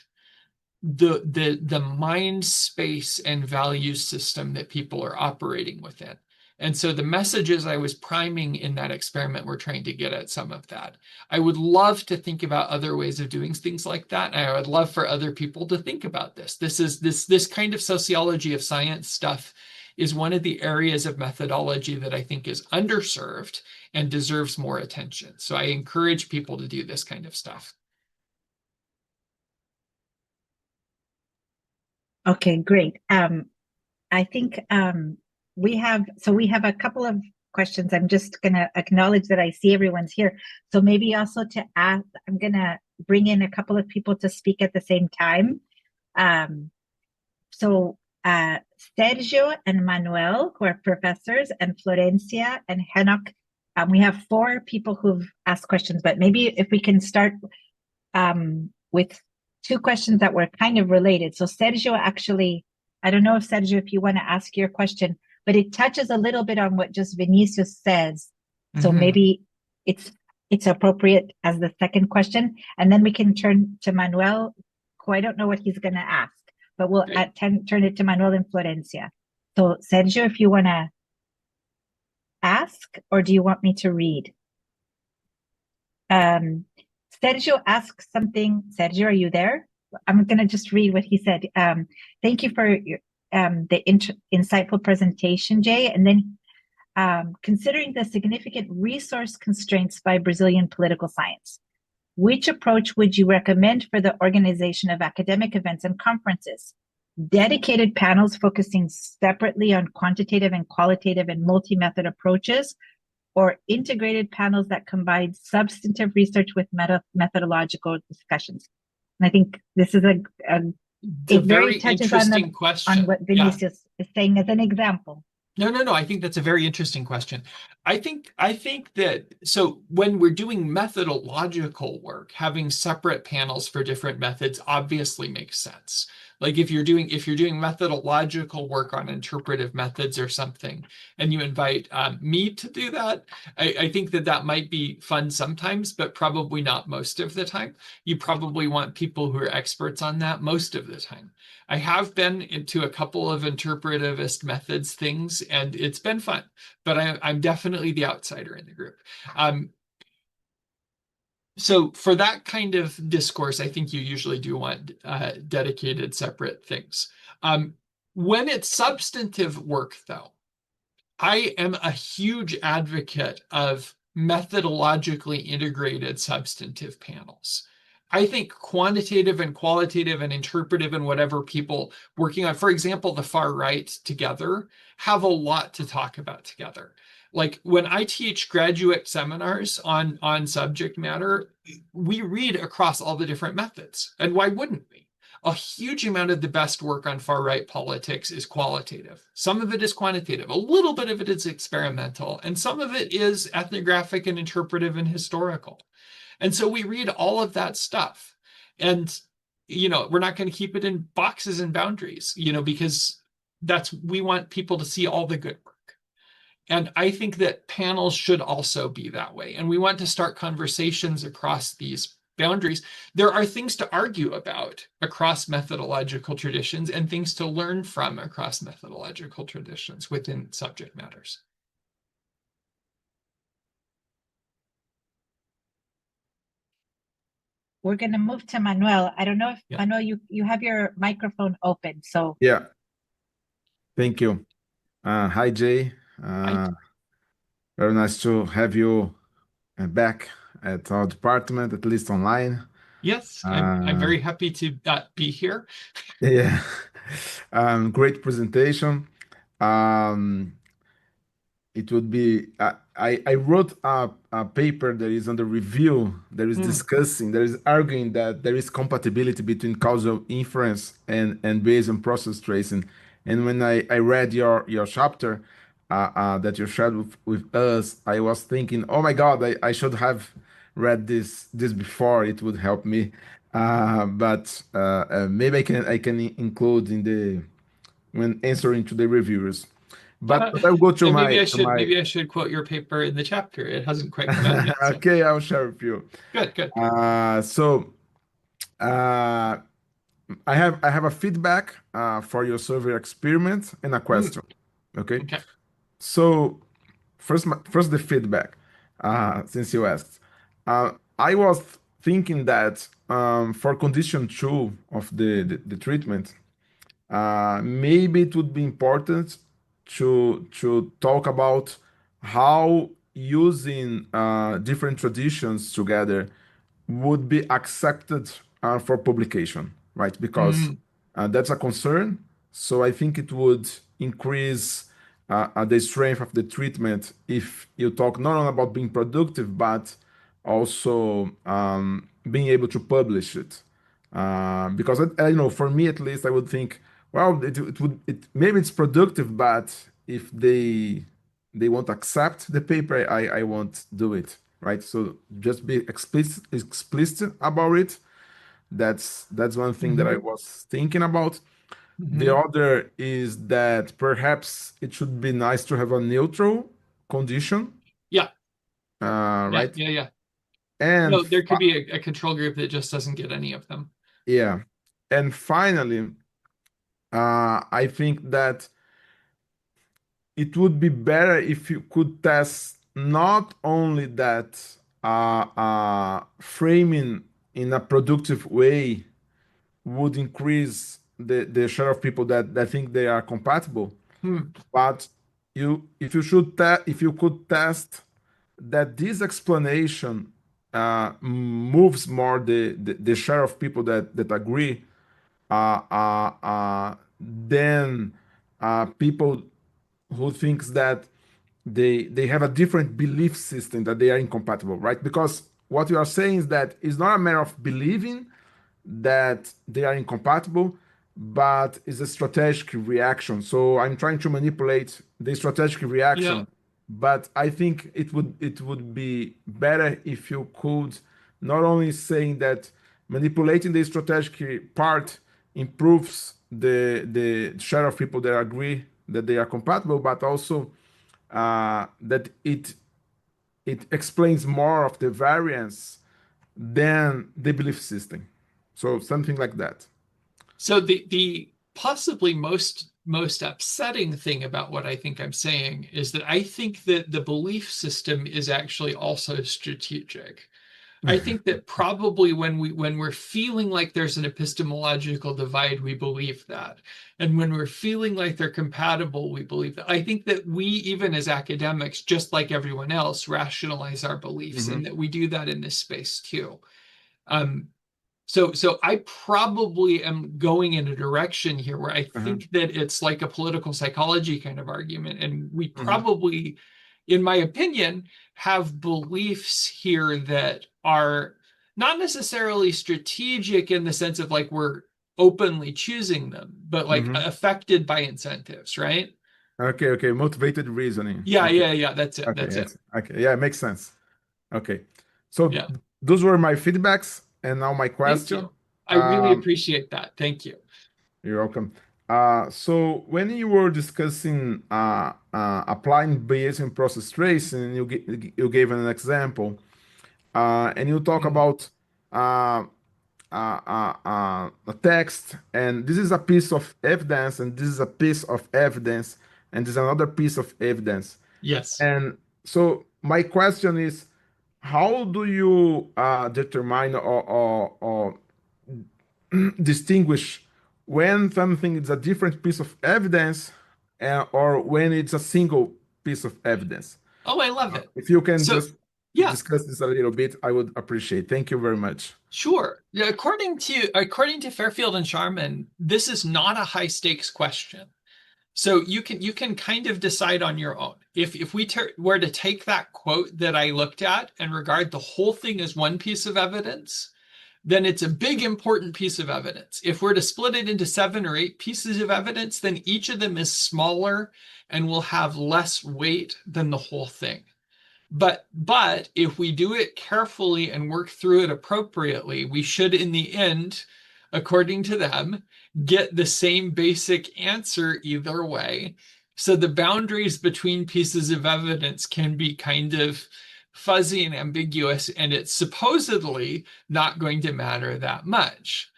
the mind space and value system that people are operating within. And so the messages I was priming in that experiment were trying to get at some of that. I would love to think about other ways of doing things like that. And I would love for other people to think about this. This kind of sociology of science stuff is one of the areas of methodology that I think is underserved and deserves more attention. So I encourage people to do this kind of stuff. Okay, great. I think we have a couple of questions. I'm just going to acknowledge that I see everyone's here. So maybe also to ask, I'm going to bring in a couple of people to speak at the same time. Sergio and Manuel, who are professors, and Florencia and Henok. We have 4 people who've asked questions, but maybe if we can start with 2 questions that were kind of related. So Sergio, actually, I don't know if Sergio, if you want to ask your question, but it touches a little bit on what just Vinicius says. So maybe it's appropriate as the second question. And then we can turn to Manuel, who I don't know what he's going to ask, but we'll turn it to Manuel and Florencia. So Sergio, if you want to ask, or do you want me to read? Sergio asks something. Sergio, are you there? I'm going to just read what he said. Thank you for your, the insightful presentation, Jay. And then considering the significant resource constraints by Brazilian political science, which approach would you recommend for the organization of academic events and conferences? Dedicated panels focusing separately on quantitative and qualitative and multi-method approaches, or integrated panels that combine substantive research with methodological discussions? And I think this is it very touches on what Vinicius is saying as an example. No. I think that's a very interesting question. I think that, so when we're doing methodological work, having separate panels for different methods obviously makes sense. Like if you're doing methodological work on interpretive methods or something, and you invite me to do that, I think that might be fun sometimes, but probably not most of the time. You probably want people who are experts on that most of the time. I have been into a couple of interpretivist methods things, and it's been fun, but I'm definitely the outsider in the group. So for that kind of discourse, I think you usually do want dedicated separate things. When it's substantive work, though, I am a huge advocate of methodologically integrated substantive panels. I think quantitative and qualitative and interpretive and whatever people working on, for example, the far right together, have a lot to talk about together. Like when I teach graduate seminars on subject matter, we read across all the different methods. And why wouldn't we? a huge amount of the best work on far-right politics is qualitative. Some of it is quantitative. A little bit of it is experimental. And some of it is ethnographic and interpretive and historical. And so we read all of that stuff. And, we're not going to keep it in boxes and boundaries, because we want people to see all the good work. And I think that panels should also be that way. And we want to start conversations across these boundaries. There are things to argue about across methodological traditions and things to learn from across methodological traditions within subject matters. We're going to move to Manuel. I don't know if, Yeah. Manuel, you have your microphone open. So Yeah. Thank you. Hi, Jay. Hi. Very nice to have you back at our department, at least online. Yes, I'm very happy to be here. Yeah. Great presentation. It would be I wrote a paper that is under review that is discussing, that is arguing that there is compatibility between causal inference and Bayesian process tracing. And when I read your chapter that you shared with us, I was thinking, oh my God, I should have read this before. It would help me. But maybe I can include when answering to the reviewers. But I'll go to And my maybe I should quote your paper in the chapter. It hasn't quite come out yet. So. Okay, I'll share with you. Good. I have a feedback for your survey experiment and a question. Okay. So first the feedback, since you asked. I was thinking that for condition 2 of the treatment, maybe it would be important to talk about how using different traditions together would be accepted for publication, right? Because that's a concern. So I think it would increase the strength of the treatment if you talk not only about being productive, but also being able to publish it. Because for me at least, I would think, well, maybe it's productive, but if they won't accept the paper, I won't do it, right? So just be explicit about it. That's one thing that I was thinking about. The other is that perhaps it should be nice to have a neutral condition. Yeah. Right? Yeah. And no, there could be a control group that just doesn't get any of them. Yeah. And finally, I think that it would be better if you could test not only that framing in a productive way would increase the share of people that think they are compatible, but if you could test that this explanation moves more the share of people that agree than people who thinks that they have a different belief system, that they are incompatible, right? Because what you are saying is that it's not a matter of believing that they are incompatible, but it's a strategic reaction. So I'm trying to manipulate the strategic reaction. Yeah. But I think it would be better if you could not only saying that manipulating the strategic part improves the share of people that agree that they are compatible, but also that it explains more of the variance than the belief system. So something like that. So the possibly most upsetting thing about what I think I'm saying is that I think that the belief system is actually also strategic. I think that probably when we're feeling like there's an epistemological divide, we believe that. And when we're feeling like they're compatible, we believe that. I think that we, even as academics, just like everyone else, rationalize our beliefs, and that we do that in this space too. So I probably am going in a direction here where I think that it's like a political psychology kind of argument. And we probably, in my opinion, have beliefs here that are not necessarily strategic in the sense of like we're openly choosing them, but like affected by incentives, right? Okay, motivated reasoning. Yeah, Okay. that's it. Okay, That's it. okay, yeah, it makes sense. Okay, so Yeah. those were my feedbacks, and now my Thank question. you. I really appreciate that. Thank you. You're welcome. So when you were discussing applying Bayesian process tracing, you gave an example, and you talk about a text, and this is a piece of evidence, and this is a piece of evidence, and this is another piece of evidence. Yes. And so my question is, how do you determine or distinguish when something is a different piece of evidence or when it's a single piece of evidence? Oh, I love it. If you can So, just yeah, discuss this a little bit, I would appreciate. Thank you very much. sure. Yeah, according to Fairfield and Sharman, this is not a high stakes question. So you can kind of decide on your own. If we were to take that quote that I looked at and regard the whole thing as one piece of evidence, then it's a big, important piece of evidence. If we're to split it into 7 or 8 pieces of evidence, then each of them is smaller and will have less weight than the whole thing. But if we do it carefully and work through it appropriately, we should, in the end, according to them, get the same basic answer either way. So the boundaries between pieces of evidence can be kind of fuzzy and ambiguous, and it's supposedly not going to matter that much.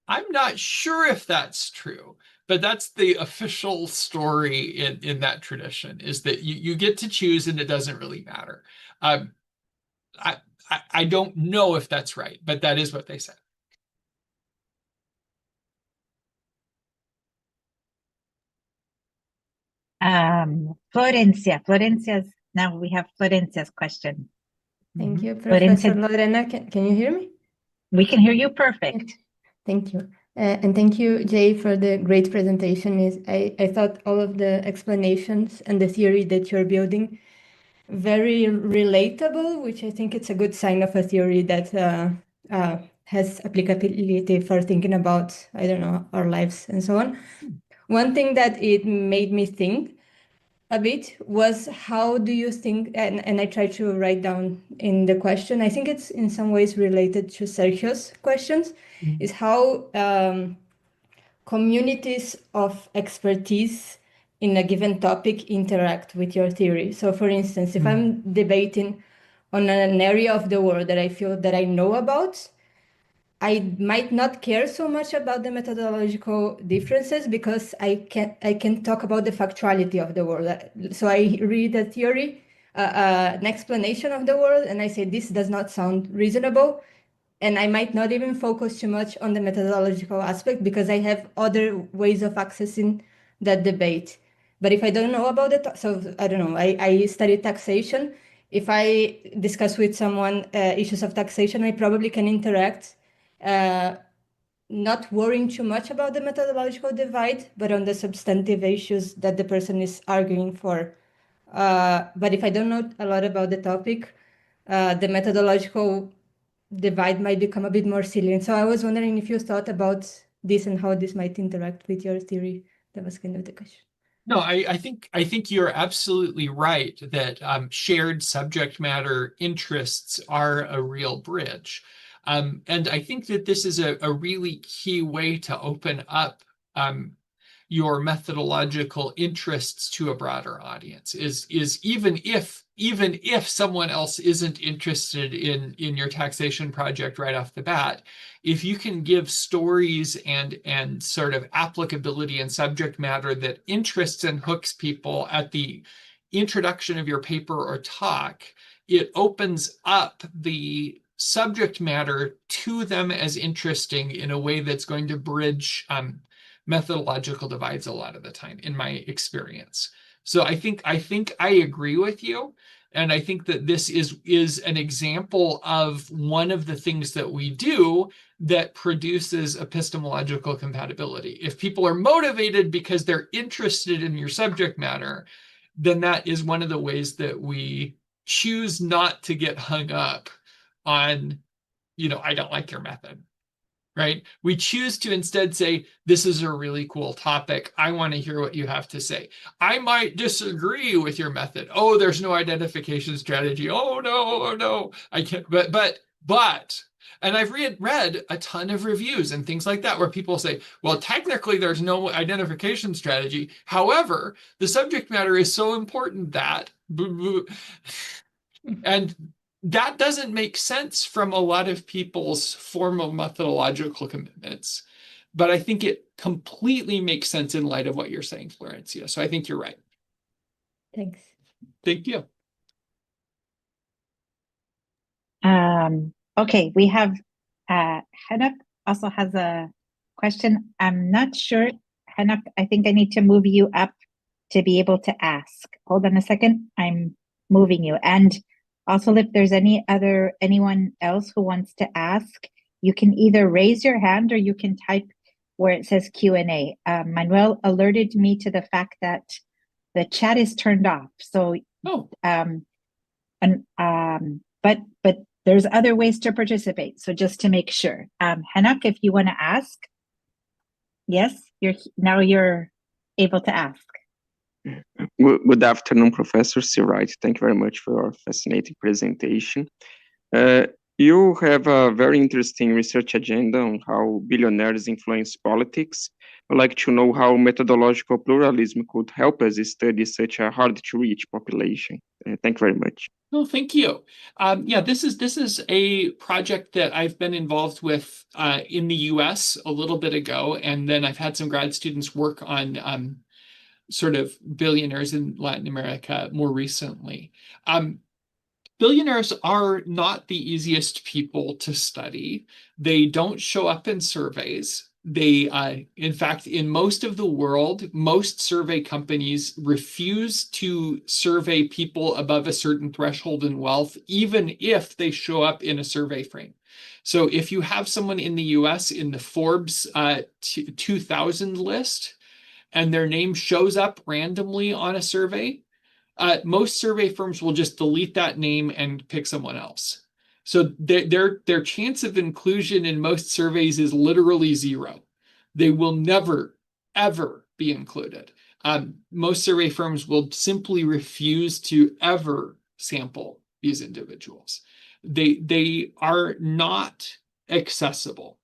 I'm not sure if that's true, but that's the official story in that tradition, is that you get to choose and it doesn't really matter. I don't know if that's right, but that is what they said. Florencia's, now we have Florencia's question. Thank you, Professor Lorena. Can you hear me? We can hear you perfect. Thank you. And thank you, Jay, for the great presentation. I thought all of the explanations and the theory that you're building very relatable, which I think it's a good sign of a theory that has applicability for thinking about, I don't know, our lives and so on. One thing that it made me think a bit was, how do you think, and I tried to write down in the question, I think it's in some ways related to Sergio's questions, is how communities of expertise in a given topic interact with your theory. So for instance, if I'm debating on an area of the world that I feel that I know about, I might not care so much about the methodological differences because I can talk about the factuality of the world. So I read a theory, an explanation of the world, and I say, this does not sound reasonable. And I might not even focus too much on the methodological aspect because I have other ways of accessing that debate. But if I don't know about it, so I don't know, I studied taxation. If I discuss with someone issues of taxation, I probably can interact, not worrying too much about the methodological divide, but on the substantive issues that the person is arguing for. But if I don't know a lot about the topic, the methodological divide might become a bit more salient. So I was wondering if you thought about this and how this might interact with your theory. That was kind of the question. No, I think you're absolutely right that shared subject matter interests are a real bridge. And I think that this is a really key way to open up your methodological interests to a broader audience, is even if someone else isn't interested in your taxation project right off the bat, if you can give stories and sort of applicability and subject matter that interests and hooks people at the introduction of your paper or talk, it opens up the subject matter to them as interesting in a way that's going to bridge methodological divides a lot of the time, in my experience. So I think I agree with you. And I think that this is an example of one of the things that we do that produces epistemological compatibility. If people are motivated because they're interested in your subject matter, then that is one of the ways that we choose not to get hung up on, I don't like your method, right? We choose to instead say, this is a really cool topic. I want to hear what you have to say. I might disagree with your method. Oh, there's no identification strategy. Oh no, I can't, but, and I've read a ton of reviews and things like that where people say, well, technically there's no identification strategy. However, the subject matter is so important that, and that doesn't make sense from a lot of people's formal methodological commitments. But I think it completely makes sense in light of what you're saying, Florencia. So I think you're right. Thanks. Thank you. Okay, we have Henok also has a question. I'm not sure, Henok, I think I need to move you up to be able to ask. Hold on a second. I'm moving you. And also, if there's anyone else who wants to ask, you can either raise your hand or you can type where it says Q&A. Manuel alerted me to the fact that the chat is turned off. So, but there's other ways to participate. So just to make sure, Henok, if you want to ask, yes, you're able to ask. Good afternoon, Professor Seawright. Thank you very much for your fascinating presentation. You have a very interesting research agenda on how billionaires influence politics. I'd like to know how methodological pluralism could help us study such a hard-to-reach population. Thank you very much. Oh, thank you. Yeah, this is a project that I've been involved with in the US a little bit ago, and then I've had some grad students work on sort of billionaires in Latin America more recently. Billionaires are not the easiest people to study. They don't show up in surveys. They, in fact, in most of the world, most survey companies refuse to survey people above a certain threshold in wealth, even if they show up in a survey frame. So if you have someone in the US in the Forbes 2000 list, and their name shows up randomly on a survey, most survey firms will just delete that name and pick someone else. So their chance of inclusion in most surveys is literally zero. They will never, ever be included. Most survey firms will simply refuse to ever sample these individuals. They are not accessible.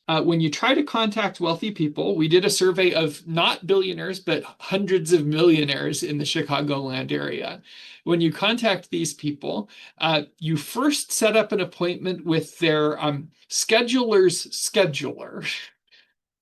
When you try to contact wealthy people, we did a survey of not billionaires, but hundreds of millionaires in the Chicagoland area. When you contact these people, you first set up an appointment with their scheduler's scheduler.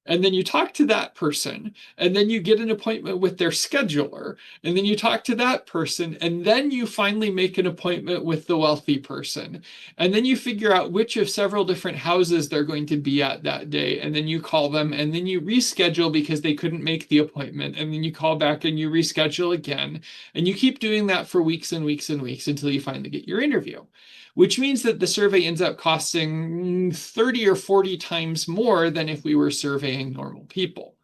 And then you talk to that person, and then you get an appointment with their scheduler, and then you talk to that person, and then you finally make an appointment with the wealthy person. And then you figure out which of several different houses they're going to be at that day, and then you call them, and then you reschedule because they couldn't make the appointment, and then you call back and you reschedule again. And you keep doing that for weeks and weeks and weeks until you finally get your interview. Which means that the survey ends up costing 30 or 40 times more than if we were surveying normal people.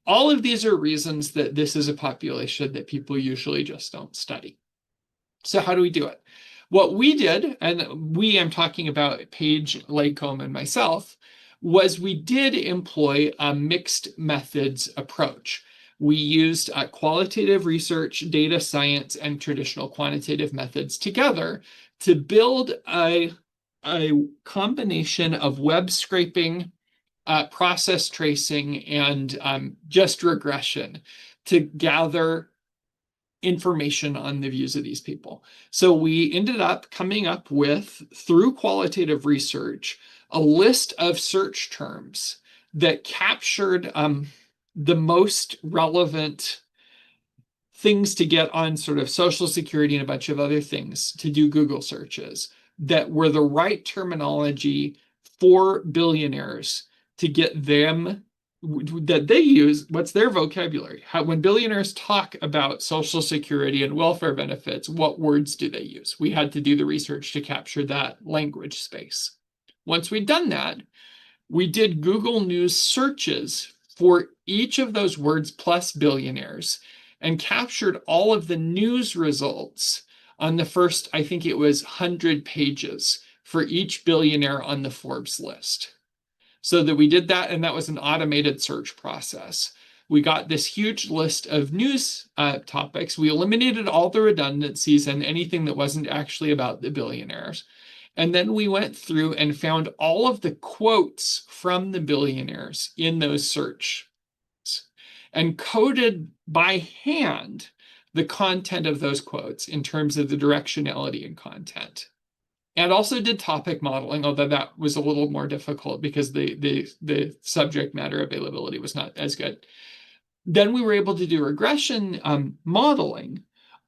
All of these are reasons that this is a population that people usually just don't study. So how do we do it? What we did, and I'm talking about Paige, Lacombe, and myself, was we did employ a mixed methods approach. We used qualitative research, data science, and traditional quantitative methods together to build a combination of web scraping, process tracing, and just regression to gather information on the views of these people. So we ended up coming up with, through qualitative research, a list of search terms that captured the most relevant things to get on sort of Social Security and a bunch of other things to do Google searches that were the right terminology for billionaires to get them, that they use, what's their vocabulary? When billionaires talk about Social Security and welfare benefits, what words do they use? We had to do the research to capture that language space. Once we'd done that, we did Google News searches for each of those words plus billionaires and captured all of the news results on the first, I think it was 100 pages for each billionaire on the Forbes list. So that we did that, and that was an automated search process. We got this huge list of news topics. We eliminated all the redundancies and anything that wasn't actually about the billionaires. And then we went through and found all of the quotes from the billionaires in those searches and coded by hand the content of those quotes in terms of the directionality and content. And also did topic modeling, although that was a little more difficult because the subject matter availability was not as good. Then we were able to do regression modeling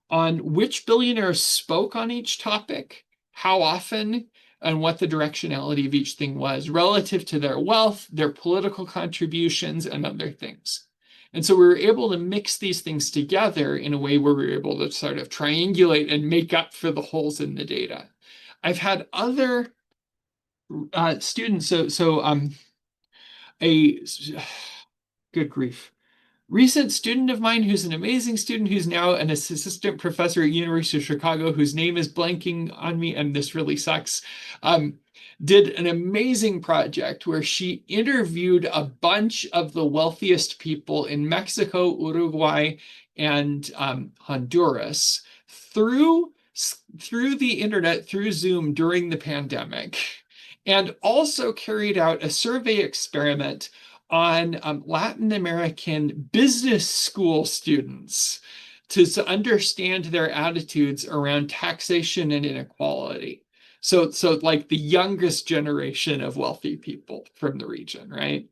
on which billionaires spoke on each topic, how often, and what the directionality of each thing was relative to their wealth, their political contributions, and other things. And so we were able to mix these things together in a way where we were able to sort of triangulate and make up for the holes in the data. I've had other students, good grief. Recent student of mine who's an amazing student who's now an assistant professor at University of Chicago, whose name is blanking on me, and this really sucks, did an amazing project where she interviewed a bunch of the wealthiest people in Mexico, Uruguay, and Honduras through the internet, through Zoom during the pandemic, and also carried out a survey experiment on Latin American business school students to understand their attitudes around taxation and inequality. So like the youngest generation of wealthy people from the region, right?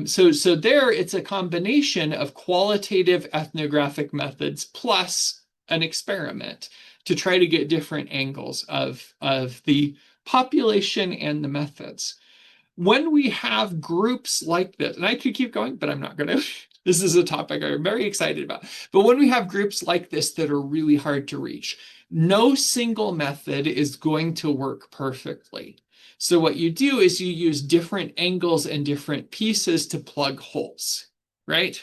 So there it's a combination of qualitative ethnographic methods plus an experiment to try to get different angles of the population and the methods. When we have groups like this, and I could keep going, but I'm not going to. This is a topic I'm very excited about. But when we have groups like this that are really hard to reach, no single method is going to work perfectly. So what you do is you use different angles and different pieces to plug holes, right?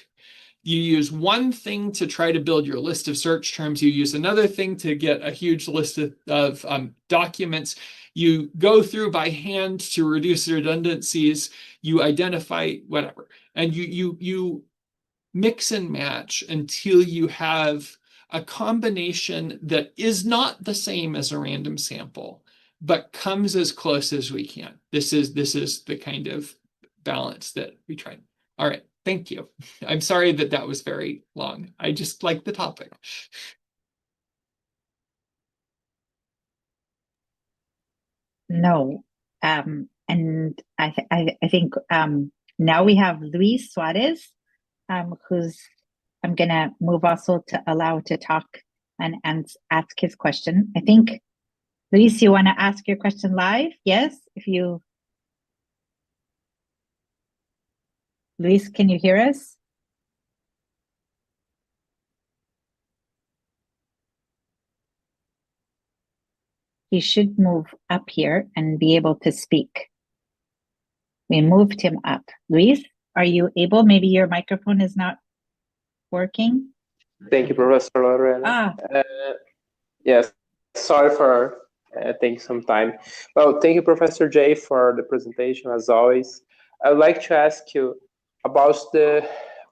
You use one thing to try to build your list of search terms. You use another thing to get a huge list of documents. You go through by hand to reduce redundancies. You identify whatever, and you mix and match until you have a combination that is not the same as a random sample, but comes as close as we can. This is the kind of balance that we try. All right. Thank you. I'm sorry that was very long. I just like the topic. No. And I think now we have Luis Suarez, who's I'm going to move also to allow to talk and ask his question. I think, Luis, you want to ask your question live? Yes? Luis, can you hear us? He should move up here and be able to speak. We moved him up. Luis, are you able? Maybe your microphone is not working. Thank you, Professor Lorena. Yes, sorry for taking some time. Well, thank you, Professor Jaye, for the presentation, as always. I would like to ask you about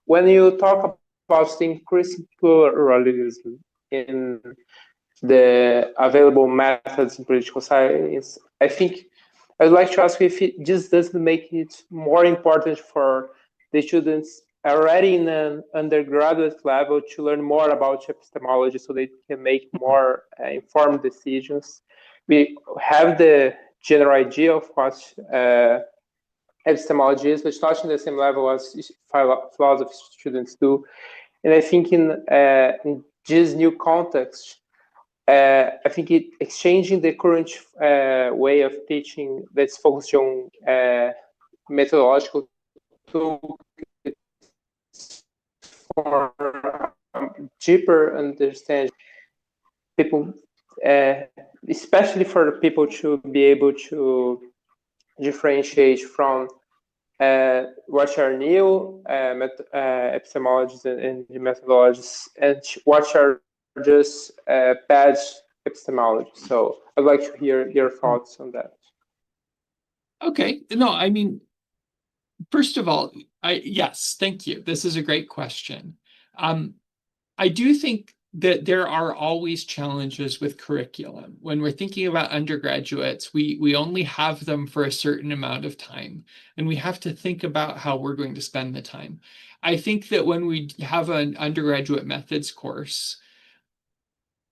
when you talk about the increasing pluralism in the available methods in political science, I think I'd like to ask you if this doesn't make it more important for the students already in an undergraduate level to learn more about epistemology so they can make more informed decisions. We have the general idea of what epistemology is, but it's not in the same level as philosophy students do. And I think in this new context, I think exchanging the current way of teaching that's focused on methodological tools for deeper understanding people, especially for the people to be able to differentiate from what are new epistemologies and methodologies and what are just bad epistemology. So I'd like to hear your thoughts on that. Okay. No, I mean, first of all, yes, thank you. This is a great question. I do think that there are always challenges with curriculum. When we're thinking about undergraduates, we only have them for a certain amount of time, and we have to think about how we're going to spend the time. I think that when we have an undergraduate methods course,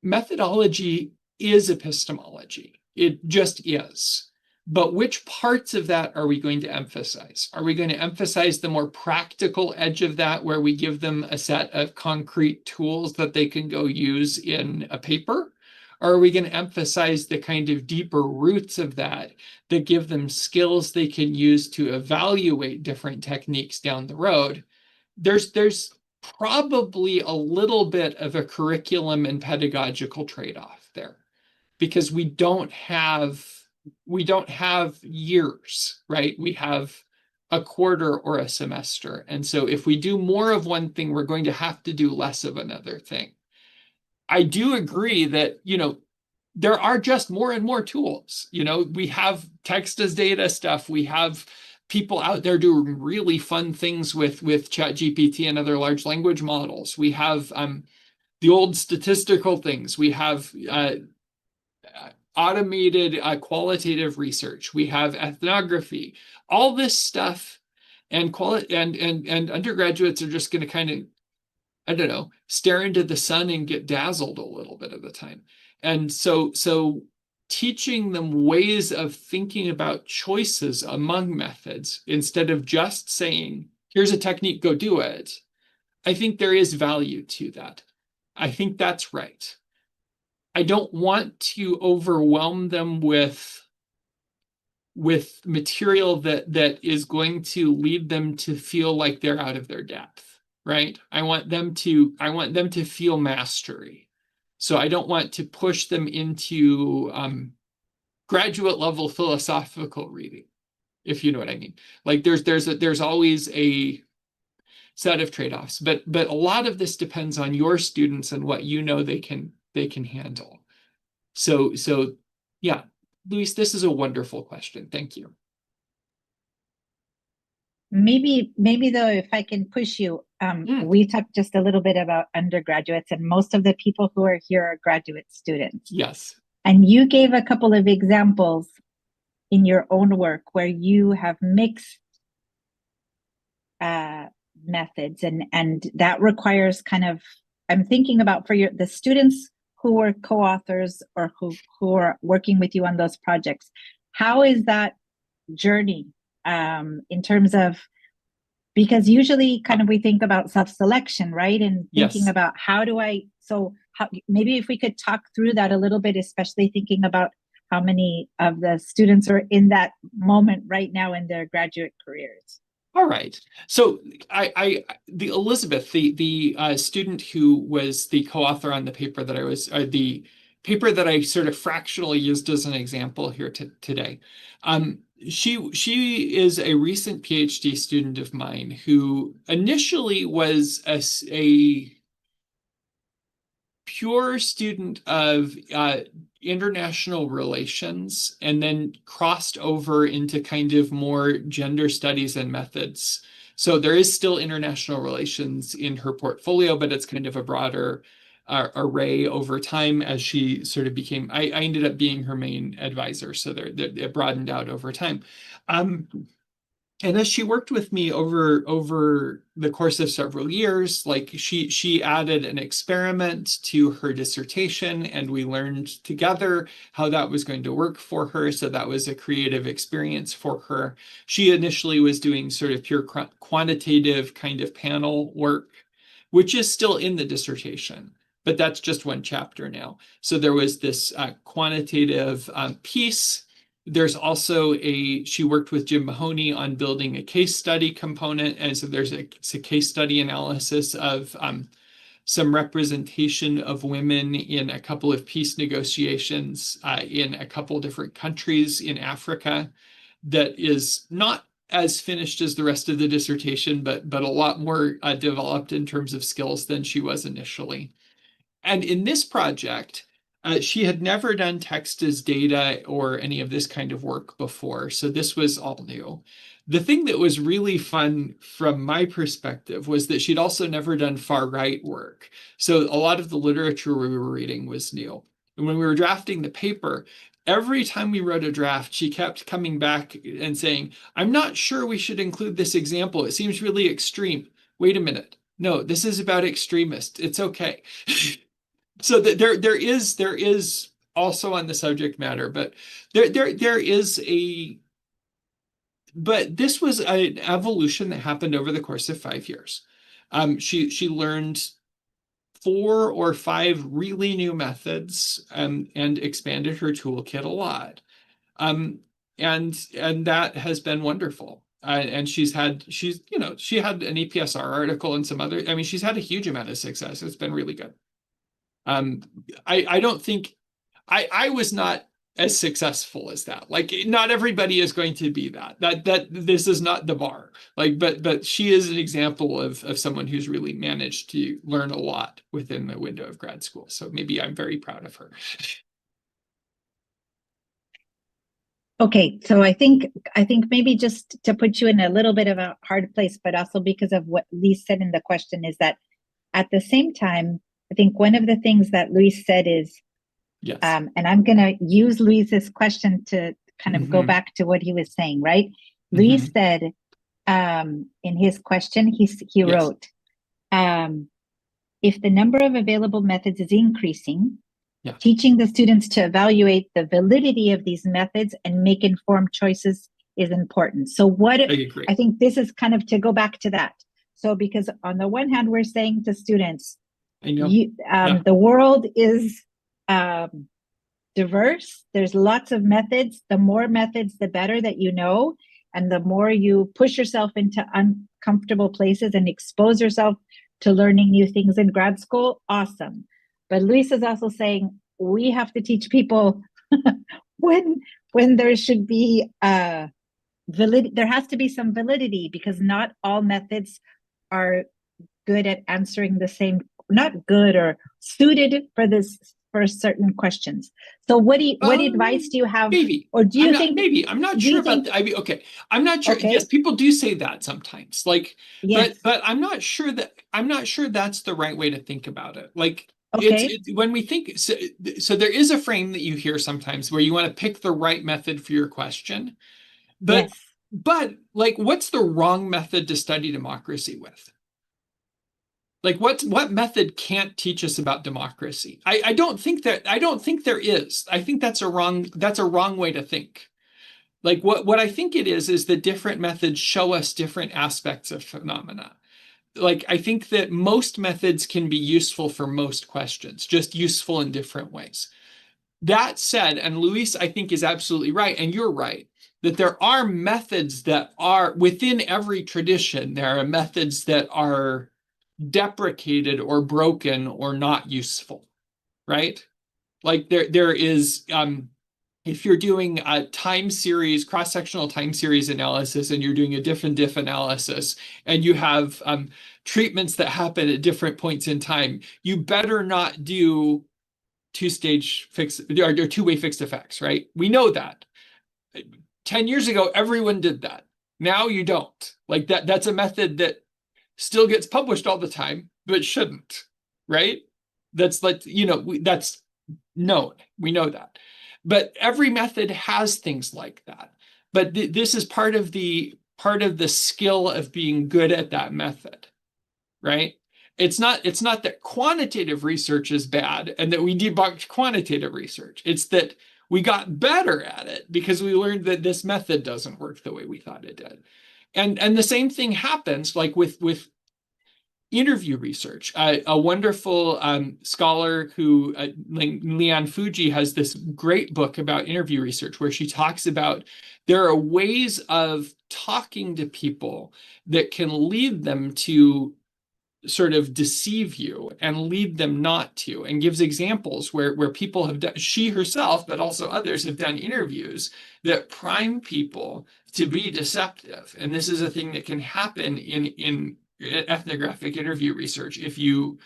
methodology is epistemology. It just is. But which parts of that are we going to emphasize? Are we going to emphasize the more practical edge of that, where we give them a set of concrete tools that they can go use in a paper? Or are we going to emphasize the kind of deeper roots of that give them skills they can use to evaluate different techniques down the road? There's probably a little bit of a curriculum and pedagogical trade-off there, because we don't have years, right? We have a quarter or a semester. And so if we do more of one thing, we're going to have to do less of another thing. I do agree that, there are just more and more tools. We have text as data stuff. We have people out there doing really fun things with ChatGPT and other large language models. We have the old statistical things. We have automated qualitative research. We have ethnography. All this stuff, and undergraduates are just going to kind of, I don't know, stare into the sun and get dazzled a little bit of the time. And so teaching them ways of thinking about choices among methods instead of just saying, here's a technique, go do it. I think there is value to that. I think that's right. I don't want to overwhelm them with material that is going to lead them to feel like they're out of their depth, right? I want them to feel mastery. So I don't want to push them into graduate level philosophical reading, if you know what I mean. Like there's always a set of trade-offs, but a lot of this depends on your students and what they can handle. So yeah, Luis, this is a wonderful question. Thank you. Maybe though, if I can push you, we talked just a little bit about undergraduates, and most of the people who are here are graduate students. Yes. And you gave a couple of examples in your own work where you have mixed methods, and that requires kind of, I'm thinking about for the students who were co-authors or who are working with you on those projects, how is that journey in terms of, because usually kind of we think about self-selection, right? And thinking about maybe if we could talk through that a little bit, especially thinking about how many of the students are in that moment right now in their graduate careers. All right. So Elizabeth, the student who was the co-author on the paper that the paper that I sort of fractionally used as an example here today. She is a recent PhD student of mine who initially was a pure student of international relations, and then crossed over into kind of more gender studies and methods. So there is still international relations in her portfolio, but it's kind of a broader array over time as she sort of became, I ended up being her main advisor. So it broadened out over time. And as she worked with me over the course of several years, like she added an experiment to her dissertation, and we learned together how that was going to work for her. So that was a creative experience for her. She initially was doing sort of pure quantitative kind of panel work, which is still in the dissertation, but that's just one chapter now. So there was this quantitative piece. There's also she worked with Jim Mahoney on building a case study component. And so there's a case study analysis of some representation of women in a couple of peace negotiations in a couple different countries in Africa that is not as finished as the rest of the dissertation, but a lot more developed in terms of skills than she was initially. And in this project, she had never done text as data or any of this kind of work before, so this was all new. The thing that was really fun from my perspective was that she'd also never done far right work. So a lot of the literature we were reading was new. And when we were drafting the paper, every time we wrote a draft, she kept coming back and saying, I'm not sure we should include this example. It seems really extreme. Wait a minute. No, this is about extremists. It's okay. So that there is also on the subject matter, but there is a, but this was an evolution that happened over the course of 5 years. She learned 4 or 5 really new methods and expanded her toolkit a lot. And that has been wonderful. And she had an EPSR article and some other, I mean, she's had a huge amount of success. It's been really good. I don't think I was not as successful as that. Like, not everybody is going to be that this is not the bar. Like, but she is an example of someone who's really managed to learn a lot within the window of grad school. So maybe I'm very proud of her. Okay, so I think maybe just to put you in a little bit of a hard place, but also because of what Luis said in the question, is that at the same time, I think one of the things that Luis said is, yes, and I'm going to use Luis's question to kind of go back to what he was saying, right? Luis said in his question, he wrote, if the number of available methods is increasing, teaching the students to evaluate the validity of these methods and make informed choices is important. So I think this is kind of to go back to that. So because on the one hand, we're saying to students, the world is diverse. There's lots of methods. The more methods, the better that you know. And the more you push yourself into uncomfortable places and expose yourself to learning new things in grad school, awesome. But Luis is also saying we have to teach people when there should be validity. There has to be some validity, because not all methods are good at answering the same, not good or suited for certain questions. So what advice do you have? Maybe, or do you think? Maybe I'm not sure about. I'm not sure. Okay. Yes, people do say that sometimes. Like, yes. but I'm not sure that's the right way to think about it. Like, okay. When we think so, there is a frame that you hear sometimes where you want to pick the right method for your question. But yes. But like, what's the wrong method to study democracy with? Like, what method can't teach us about democracy? I don't think there is. I think that's a wrong way to think. Like, what I think it is that different methods show us different aspects of phenomena. Like, I think that most methods can be useful for most questions, just useful in different ways. That said, and Luis, I think, is absolutely right, and you're right, that there are methods that are within every tradition. There are methods that are deprecated or broken or not useful, right? Like there is, if you're doing a time series, cross-sectional time series analysis, and you're doing a diff analysis, and you have treatments that happen at different points in time, you better not do two-stage fixed or two-way fixed effects, right? We know that. 10 years ago, everyone did that. Now you don't. Like that's a method that still gets published all the time, but shouldn't, right? That's like, that's known. We know that. But every method has things like that. But this is part of the skill of being good at that method, right? It's not that quantitative research is bad and that we debunked quantitative research. It's that we got better at it because we learned that this method doesn't work the way we thought it did. And the same thing happens like with interview research. A wonderful scholar who, Liane Fuji, has this great book about interview research where she talks about there are ways of talking to people that can lead them to sort of deceive you and lead them not to, and gives examples where people have done, she herself, but also others have done interviews that prime people to be deceptive. And this is a thing that can happen in ethnographic interview research if you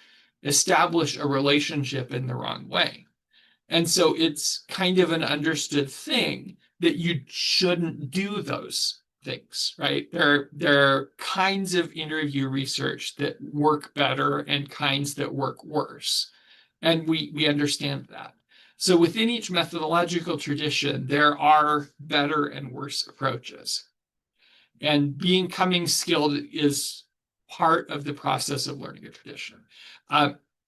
establish a relationship in the wrong way. And so it's kind of an understood thing that you shouldn't do those things, right? There are kinds of interview research that work better and kinds that work worse. And we understand that. So within each methodological tradition, there are better and worse approaches. And becoming skilled is part of the process of learning a tradition.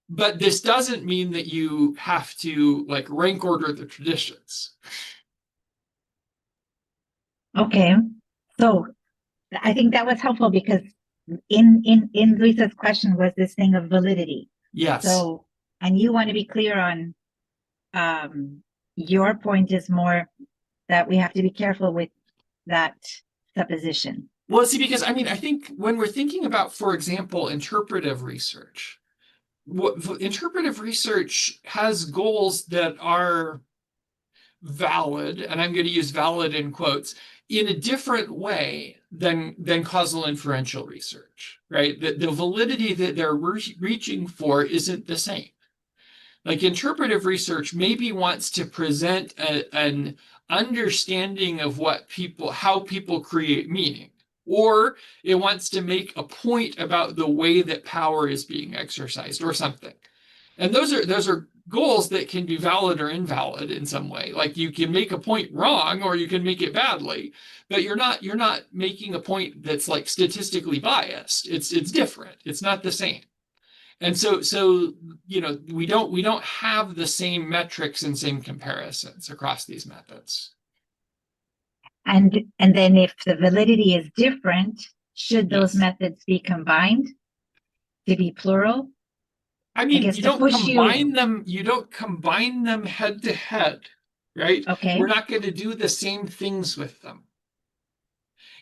But this doesn't mean that you have to like rank order the traditions. Okay. So I think that was helpful because in Luisa's question was this thing of validity. Yes. So, and you want to be clear on your point is more that we have to be careful with that supposition. Well, see, because I mean, I think when we're thinking about, for example, interpretive research, interpretive research has goals that are valid, and I'm going to use valid in quotes, in a different way than causal inferential research, right? The validity that they're reaching for isn't the same. Like interpretive research maybe wants to present an understanding of how people create meaning, or it wants to make a point about the way that power is being exercised or something. And those are goals that can be valid or invalid in some way. Like you can make a point wrong or you can make it badly, but you're not making a point that's like statistically biased. It's different. It's not the same. And so you know, we don't have the same metrics and same comparisons across these methods. And then if the validity is different, should those Yes. methods be combined to be plural? I mean, guess you to don't push combine them, you don't combine them head to head, right? Okay. We're not going to do the same things with them.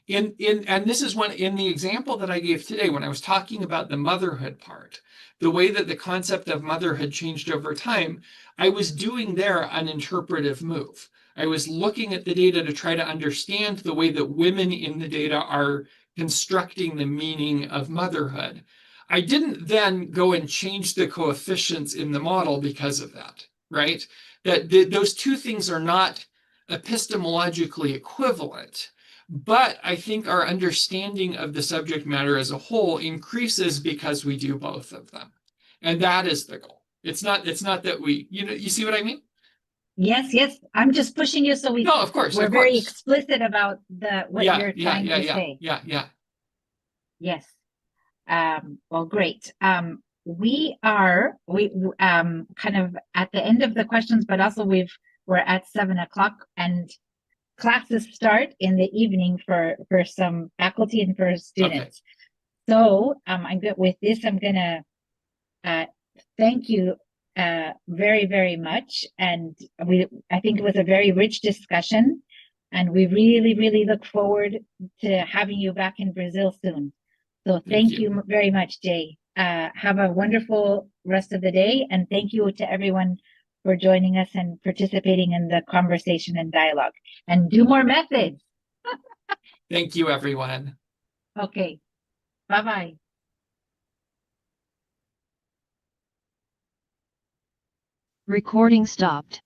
And this is one in the example that I gave today when I was talking about the motherhood part, the way that the concept of motherhood changed over time, I was doing there an interpretive move. I was looking at the data to try to understand the way that women in the data are constructing the meaning of motherhood. I didn't then go and change the coefficients in the model because of that, right? Those two things are not epistemologically equivalent. But I think our understanding of the subject matter as a whole increases because we do both of them. And that is the goal. It's not that we, you see what I mean? Yes. I'm just pushing you so No, of course. we're very explicit about what you're trying to say. Yeah. Yes. Well, great. We kind of at the end of the questions, but also we're at 7:00 and classes start in the evening for some faculty and for students. Okay. So I'm good with this. I'm gonna thank you very, very much. And I think it was a very rich discussion, and we really, really look forward to having you back in Brazil soon. So thank you very much, Jay. Have a wonderful rest of the day, and thank you to everyone for joining us and participating in the conversation and dialogue. And do more methods. Thank you, everyone. Okay. Bye-bye. Recording stopped.